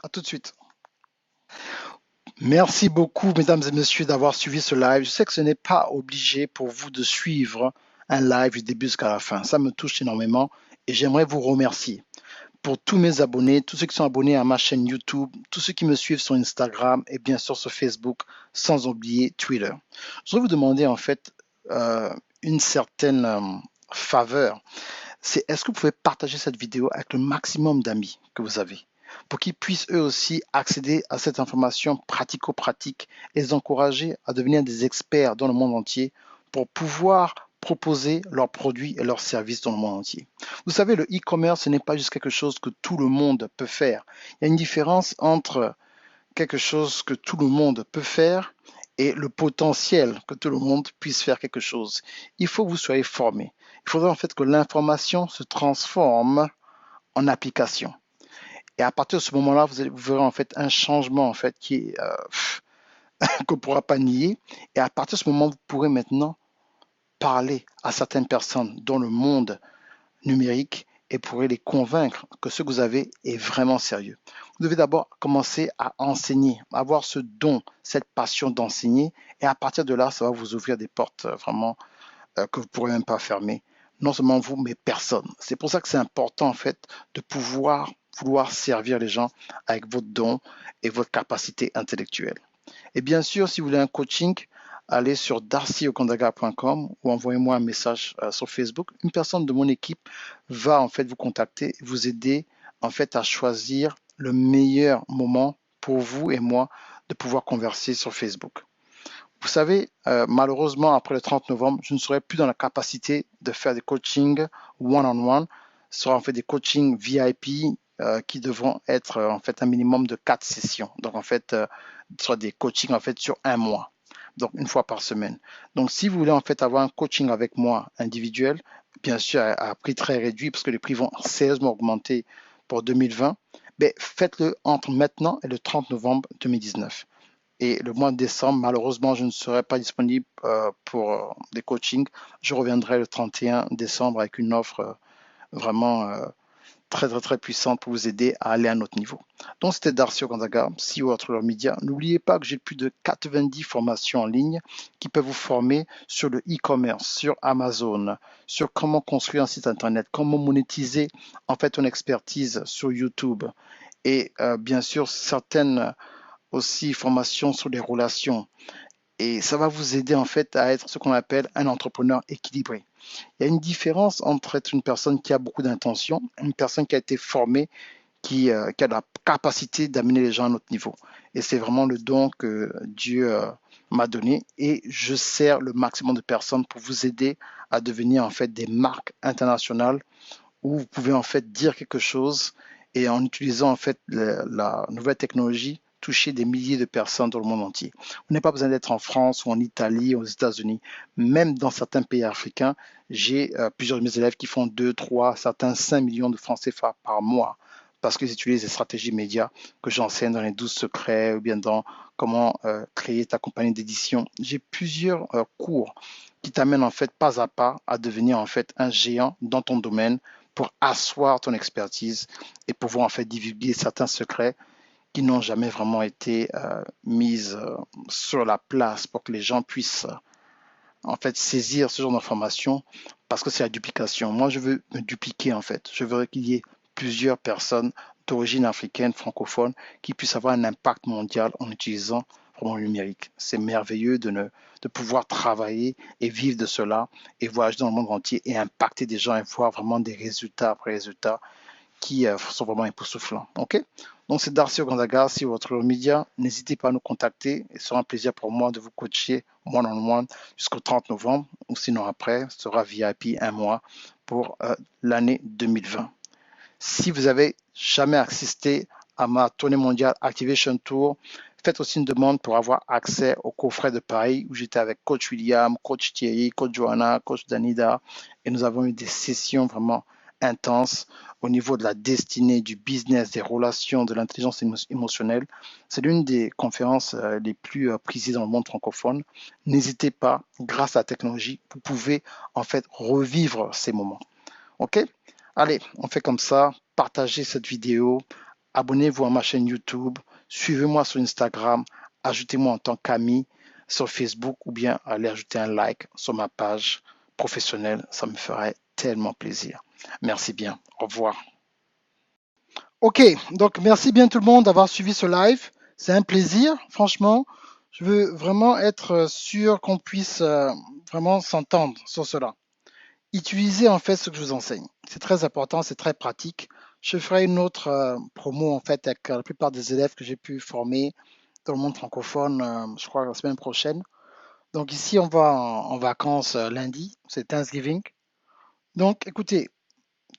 À tout de suite. Merci beaucoup, mesdames et messieurs, d'avoir suivi ce live. Je sais que ce n'est pas obligé pour vous de suivre un live du début jusqu'à la fin. Ça me touche énormément et j'aimerais vous remercier pour tous mes abonnés, tous ceux qui sont abonnés à ma chaîne YouTube, tous ceux qui me suivent sur Instagram et bien sûr sur Facebook, sans oublier Twitter. Je voudrais vous demander en fait une certaine faveur. C'est est-ce que vous pouvez partager cette vidéo avec le maximum d'amis que vous avez pour qu'ils puissent eux aussi accéder à cette information pratico-pratique et les encourager à devenir des experts dans le monde entier pour pouvoir proposer leurs produits et leurs services dans le monde entier. Vous savez, le e-commerce, ce n'est pas juste quelque chose que tout le monde peut faire. Il y a une différence entre quelque chose que tout le monde peut faire et le potentiel que tout le monde puisse faire quelque chose. Il faut que vous soyez formé. Il faudrait en fait que l'information se transforme en application. Et à partir de ce moment-là, vous verrez en fait un changement en fait qui est qu'on ne pourra pas nier. Et à partir de ce moment, vous pourrez maintenant parler à certaines personnes dans le monde numérique et pourrez les convaincre que ce que vous avez est vraiment sérieux. Vous devez d'abord commencer à enseigner, avoir ce don, cette passion d'enseigner, et à partir de là, ça va vous ouvrir des portes vraiment que vous ne pourrez même pas fermer. Non seulement vous, mais personne. C'est pour ça que c'est important en fait de pouvoir vouloir servir les gens avec votre don et votre capacité intellectuelle. Et bien sûr, si vous voulez un coaching, allez sur darcyokondaga.com ou envoyez-moi un message sur Facebook. Une personne de mon équipe va en fait vous contacter, vous aider en fait à choisir le meilleur moment pour vous et moi de pouvoir converser sur Facebook. Vous savez, malheureusement, après le 30 novembre, je ne serai plus dans la capacité de faire des coachings one-on-one. Ce sera en fait des coachings VIP qui devront être en fait un minimum de 4 sessions. Donc en fait, ce sera des coachings en fait sur un mois. Donc une fois par semaine. Donc si vous voulez en fait avoir un coaching avec moi individuel, bien sûr à prix très réduit parce que les prix vont sérieusement augmenter pour 2020, ben, faites-le entre maintenant et le 30 novembre 2019. Et le mois de décembre, malheureusement, je ne serai pas disponible pour des coachings. Je reviendrai le 31 décembre avec une offre vraiment très, très, très puissante pour vous aider à aller à un autre niveau. Donc, c'était Darcy Ogandaga, CEO Autrelor Media. N'oubliez pas que j'ai plus de 90 formations en ligne qui peuvent vous former sur le e-commerce, sur Amazon, sur comment construire un site internet, comment monétiser en fait ton expertise sur YouTube et bien sûr certaines aussi formation sur les relations. Et ça va vous aider en fait à être ce qu'on appelle un entrepreneur équilibré. Il y a une différence entre être une personne qui a beaucoup d'intention, une personne qui a été formée, qui a la capacité d'amener les gens à un autre niveau. Et c'est vraiment le don que Dieu m'a donné. Et je sers le maximum de personnes pour vous aider à devenir en fait des marques internationales où vous pouvez en fait dire quelque chose et en utilisant en fait la nouvelle technologie toucher des milliers de personnes dans le monde entier. Vous n'avez pas besoin d'être en France ou en Italie ou aux États-Unis. Même dans certains pays africains, j'ai plusieurs de mes élèves qui font 2, 3, certains 5 millions de francs CFA par mois parce qu'ils utilisent des stratégies médias que j'enseigne dans les 12 secrets ou bien dans comment créer ta compagnie d'édition. J'ai plusieurs cours qui t'amènent en fait pas à pas à devenir en fait un géant dans ton domaine pour asseoir ton expertise et pouvoir en fait divulguer certains secrets qui n'ont jamais vraiment été mis sur la place pour que les gens puissent en fait saisir ce genre d'informations parce que c'est la duplication. Moi, je veux me dupliquer en fait. Je veux qu'il y ait plusieurs personnes d'origine africaine, francophone, qui puissent avoir un impact mondial en utilisant vraiment le numérique. C'est merveilleux de pouvoir travailler et vivre de cela et voyager dans le monde entier et impacter des gens et voir vraiment des résultats après résultats qui sont vraiment époustouflants. Ok. Donc c'est Darcy Ogandaga, si votre média, n'hésitez pas à nous contacter. Ce sera un plaisir pour moi de vous coacher one-on-one jusqu'au 30 novembre ou sinon après, ce sera VIP un mois pour l'année 2020. Si vous avez jamais assisté à ma tournée mondiale Activation Tour, faites aussi une demande pour avoir accès au coffret de Paris où j'étais avec Coach William, Coach Thierry, Coach Johanna, Coach Danida et nous avons eu des sessions vraiment intenses au niveau de la destinée, du business, des relations, de l'intelligence émotionnelle. C'est l'une des conférences les plus prisées dans le monde francophone. N'hésitez pas, grâce à la technologie, vous pouvez en fait revivre ces moments. Ok? Allez, on fait comme ça. Partagez cette vidéo. Abonnez-vous à ma chaîne YouTube. Suivez-moi sur Instagram. Ajoutez-moi en tant qu'ami sur Facebook ou bien allez ajouter un like sur ma page professionnelle. Ça me ferait tellement plaisir. Merci bien. Au revoir. Ok, donc merci bien tout le monde d'avoir suivi ce live. C'est un plaisir, franchement. Je veux vraiment être sûr qu'on puisse vraiment s'entendre sur cela. Utilisez en fait ce que je vous enseigne. C'est très important, c'est très pratique. Je ferai une autre promo en fait avec la plupart des élèves que j'ai pu former dans le monde francophone, je crois la semaine prochaine. Donc ici, on va en vacances lundi, c'est Thanksgiving. Donc écoutez,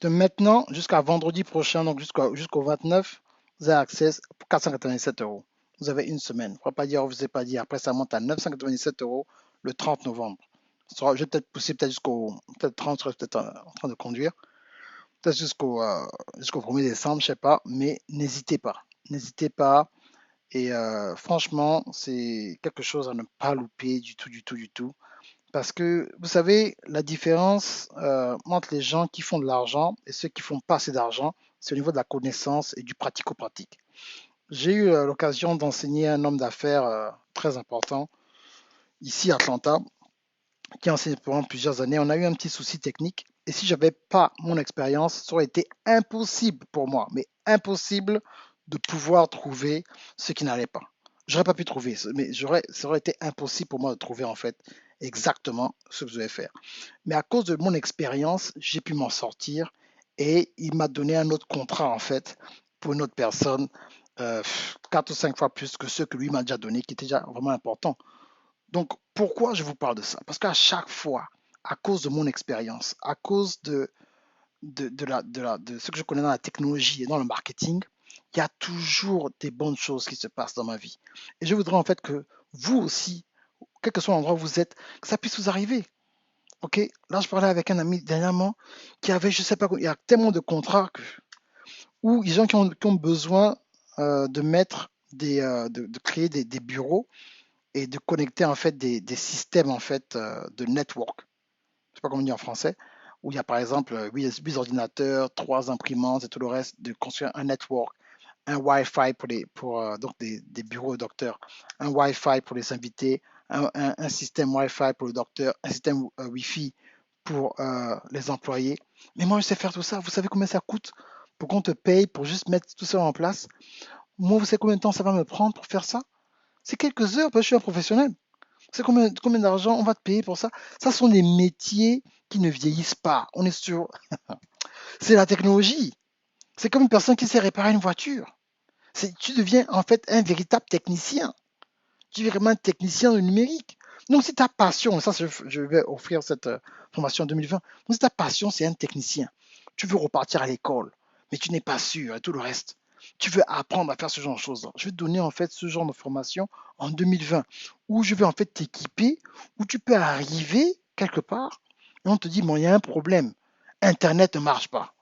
de maintenant jusqu'à vendredi prochain, donc jusqu'au 29, vous avez accès pour 497 euros. Vous avez une semaine. Il ne faut pas dire, je ne vous ai pas dit. Après, ça monte à 997 euros le 30 novembre. Je vais peut-être pousser peut-être jusqu'au 30, je serai peut-être en train de conduire. Peut-être jusqu'au 1er décembre, je ne sais pas. Mais n'hésitez pas. N'hésitez pas. Et franchement, c'est quelque chose à ne pas louper du tout, du tout, du tout. Parce que vous savez, la différence entre les gens qui font de l'argent et ceux qui font pas assez d'argent, c'est au niveau de la connaissance et du pratico-pratique. J'ai eu l'occasion d'enseigner un homme d'affaires très important ici à Atlanta, qui a enseigné pendant plusieurs années. On a eu un petit souci technique. Et si j'avais pas mon expérience, ça aurait été impossible pour moi, mais impossible de pouvoir trouver ce qui n'allait pas. J'aurais pas pu trouver, mais ça aurait été impossible pour moi de trouver en fait exactement ce que je devais faire. Mais à cause de mon expérience, j'ai pu m'en sortir et il m'a donné un autre contrat en fait pour une autre personne 4 ou 5 fois plus que ceux que lui m'a déjà donné, qui étaient déjà vraiment importants. Donc, pourquoi je vous parle de ça? Parce qu'à chaque fois, à cause de mon expérience, à cause de ce que je connais dans la technologie et dans le marketing, il y a toujours des bonnes choses qui se passent dans ma vie. Et je voudrais en fait que vous aussi, quel que soit l'endroit où vous êtes, que ça puisse vous arriver. Ok, là je parlais avec un ami dernièrement qui avait, je sais pas, il y a tellement de contrats où les gens qui ont besoin de mettre de créer des bureaux et de connecter en fait des systèmes en fait de network. Je sais pas comment dire en français, où il y a par exemple 8 ordinateurs, 3 imprimantes et tout le reste, de construire un network, un Wi-Fi pour donc des bureaux de docteurs, un Wi-Fi pour les invités, un système Wi-Fi pour le docteur, un système Wi-Fi pour les employés. Mais moi, je sais faire tout ça. Vous savez combien ça coûte pour qu'on te paye pour juste mettre tout ça en place? Moi, vous savez combien de temps ça va me prendre pour faire ça? C'est quelques heures, parce que je suis un professionnel. C'est combien d'argent on va te payer pour ça? Ça sont des métiers qui ne vieillissent pas. On est sur. C'est la technologie. C'est comme une personne qui sait réparer une voiture. Tu deviens en fait un véritable technicien. Tu es vraiment un technicien du numérique. Donc si ta passion, ça je vais offrir cette formation en 2020, donc si ta passion c'est un technicien, tu veux repartir à l'école, mais tu n'es pas sûr et tout le reste, tu veux apprendre à faire ce genre de choses. Je vais te donner en fait ce genre de formation en 2020 où je vais en fait t'équiper, où tu peux arriver quelque part et on te dit, bon, il y a un problème, Internet ne marche pas.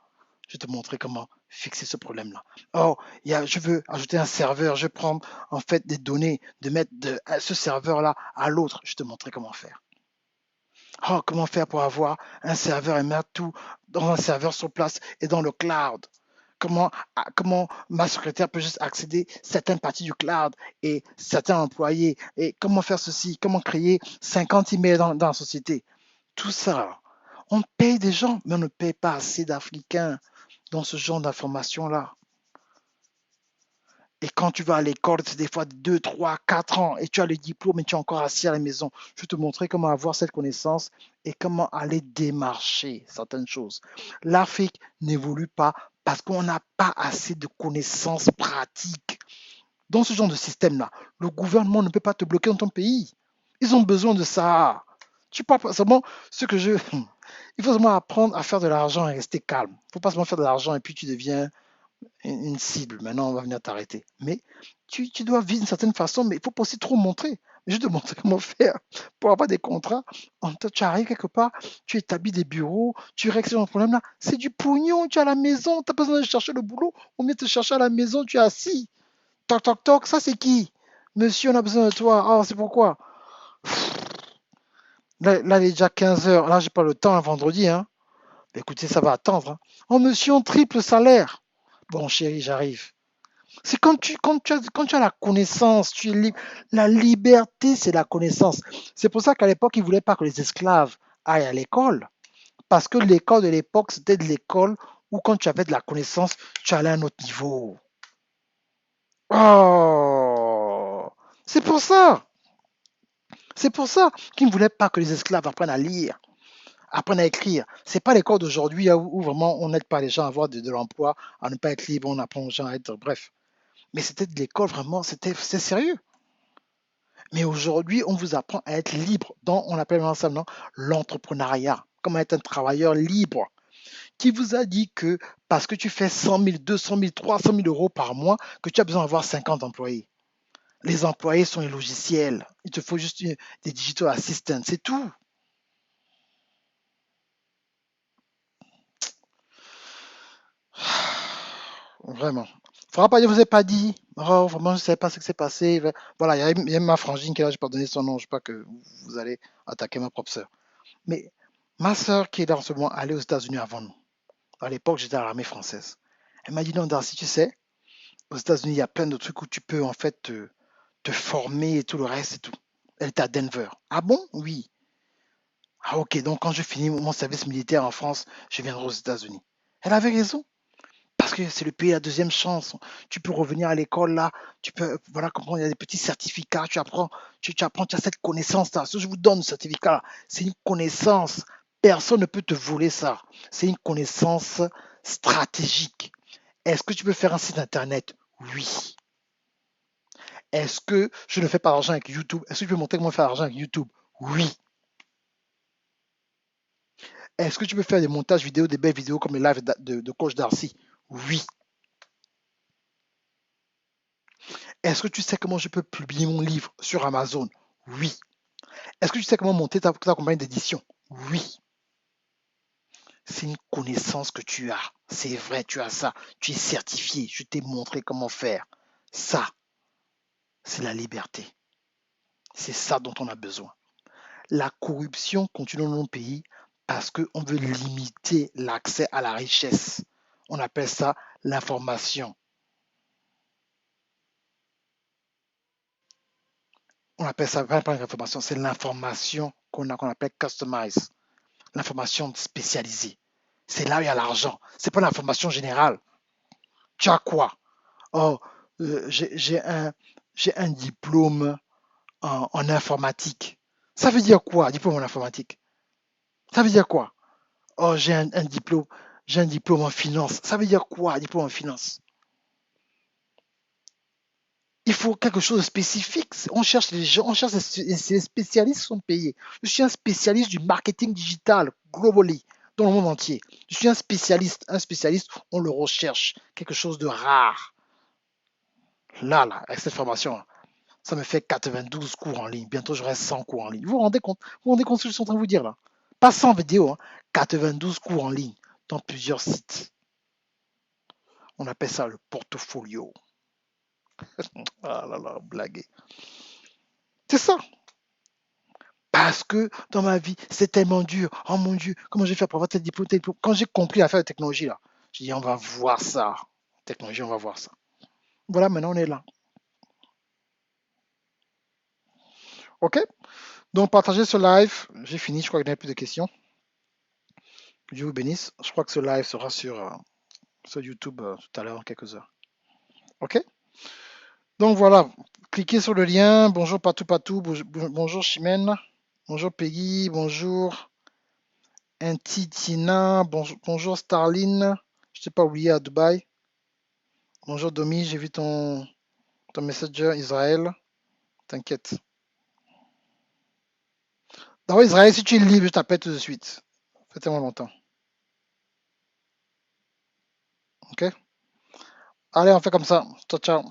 Je vais te montrer comment fixer ce problème-là. Oh, je veux ajouter un serveur, je vais prendre en fait des données, de mettre ce serveur-là à l'autre. Je vais te montrer comment faire. Oh, comment faire pour avoir un serveur et mettre tout dans un serveur sur place et dans le cloud. Comment ma secrétaire peut juste accéder à certaines parties du cloud et certains employés. Et comment faire ceci, comment créer 50 emails dans la société. Tout ça, on paye des gens, mais on ne paye pas assez d'Africains dans ce genre d'informations-là. Et quand tu vas à l'école, c'est des fois 2, 3, 4 ans et tu as le diplôme et tu es encore assis à la maison. Je vais te montrer comment avoir cette connaissance et comment aller démarcher certaines choses. L'Afrique n'évolue pas parce qu'on n'a pas assez de connaissances pratiques. Dans ce genre de système-là, le gouvernement ne peut pas te bloquer dans ton pays. Ils ont besoin de ça. Tu parles seulement ce que je. Il faut seulement apprendre à faire de l'argent et rester calme. Il ne faut pas seulement faire de l'argent et puis tu deviens une cible. Maintenant, on va venir t'arrêter. Mais tu dois vivre d'une certaine façon, mais il ne faut pas aussi trop montrer. Je vais te montrer comment faire pour avoir des contrats. Tu arrives quelque part, tu établis des bureaux, tu règles ce problème-là. C'est du pognon, tu es à la maison, tu n'as pas besoin de chercher le boulot. On vient te chercher à la maison, tu es assis. Toc, toc, toc, ça c'est qui? Monsieur, on a besoin de toi. Ah, c'est pourquoi? Là, il est déjà 15 heures. Là, j'ai pas le temps, un vendredi. Hein. Écoutez, ça va attendre. Hein. Oh, monsieur, on triple salaire. Bon, chérie, j'arrive. C'est quand tu as la connaissance, tu es libre. La liberté, c'est la connaissance. C'est pour ça qu'à l'époque, ils ne voulaient pas que les esclaves aillent à l'école. Parce que l'école de l'époque, c'était de l'école où quand tu avais de la connaissance, tu allais à un autre niveau. Oh! C'est pour ça. C'est pour ça qu'ils ne voulaient pas que les esclaves apprennent à lire, apprennent à écrire. C'est pas l'école d'aujourd'hui où vraiment on n'aide pas les gens à avoir de l'emploi, à ne pas être libre, on apprend aux gens à être bref. Mais c'était de l'école vraiment, c'est sérieux. Mais aujourd'hui, on vous apprend à être libre dans, on appelle maintenant l'entrepreneuriat, comment être un travailleur libre. Qui vous a dit que parce que tu fais 100 000, 200 000, 300 000 euros par mois, que tu as besoin d'avoir 50 employés? Les employés sont les logiciels. Il te faut juste des digital assistants, c'est tout. Vraiment. Faudra pas dire, je vous ai pas dit. Oh, vraiment, je ne sais pas ce qui s'est passé. Voilà, il y a ma frangine qui est là, je ne vais pas donner son nom, je ne sais pas que vous allez attaquer ma propre sœur. Mais ma sœur qui est là en ce moment, elle est aux États-Unis avant nous. À l'époque, j'étais à l'armée française. Elle m'a dit, non, Darcy, tu sais, aux États-Unis, il y a plein de trucs où tu peux en fait te former et tout le reste et tout. Elle était à Denver. Ah bon? Oui. Ah ok, donc quand je finis mon service militaire en France, je viendrai aux États-Unis. Elle avait raison. Parce que c'est le pays la deuxième chance. Tu peux revenir à l'école là, tu peux, voilà, comprendre, il y a des petits certificats, tu apprends, tu as cette connaissance-là. Ce que je vous donne, ce certificat-là, c'est une connaissance. Personne ne peut te voler ça. C'est une connaissance stratégique. Est-ce que tu peux faire un site internet? Oui. Est-ce que je ne fais pas d'argent avec YouTube? Est-ce que tu peux montrer comment faire d'argent avec YouTube? Oui. Est-ce que tu peux faire des montages vidéo, des belles vidéos comme les lives de Coach Darcy? Oui. Est-ce que tu sais comment je peux publier mon livre sur Amazon? Oui. Est-ce que tu sais comment monter ta compagnie d'édition? Oui. C'est une connaissance que tu as. C'est vrai, tu as ça. Tu es certifié. Je t'ai montré comment faire. Ça, c'est la liberté. C'est ça dont on a besoin. La corruption continue dans nos pays parce qu'on veut limiter l'accès à la richesse. On appelle ça l'information. On appelle ça pas l'information, c'est l'information qu'on appelle customize, l'information spécialisée. C'est là où il y a l'argent. C'est pas l'information générale. Tu as quoi? Oh, j'ai un diplôme en informatique. Ça veut dire quoi, diplôme en informatique? Ça veut dire quoi? Oh, j'ai un diplôme en finance. Ça veut dire quoi, diplôme en finance? Il faut quelque chose de spécifique. On cherche les gens, on cherche les spécialistes qui sont payés. Je suis un spécialiste du marketing digital globally, dans le monde entier. Je suis un spécialiste, on le recherche, quelque chose de rare. Là, avec cette formation, ça me fait 92 cours en ligne. Bientôt, j'aurai 100 cours en ligne. Vous vous rendez compte ce que je suis en train de vous dire là? Pas 100 vidéos, hein, 92 cours en ligne dans plusieurs sites. On appelle ça le portfolio. Ah là là, blaguez. C'est ça. Parce que dans ma vie, c'est tellement dur. Oh mon Dieu, comment je vais faire pour avoir tel diplôme, tel diplôme? Quand j'ai compris l'affaire de technologie, là, j'ai dit, on va voir ça. Technologie, on va voir ça. Voilà, maintenant on est là. OK? Donc, partagez ce live. J'ai fini, je crois qu'il n'y a plus de questions. Que Dieu vous bénisse. Je crois que ce live sera sur YouTube tout à l'heure, en quelques heures. OK? Donc voilà, cliquez sur le lien. Bonjour Patou Patou, bonjour Chimène, bonjour Peggy, bonjour Intitina, bonjour Starline. Je t'ai pas oublié à Dubaï. Bonjour Domi, j'ai vu ton messenger Israël. T'inquiète. D'abord Israël, si tu es libre, je t'appelle tout de suite. Ça fait tellement longtemps. Ok? Allez, on fait comme ça. Ciao, ciao.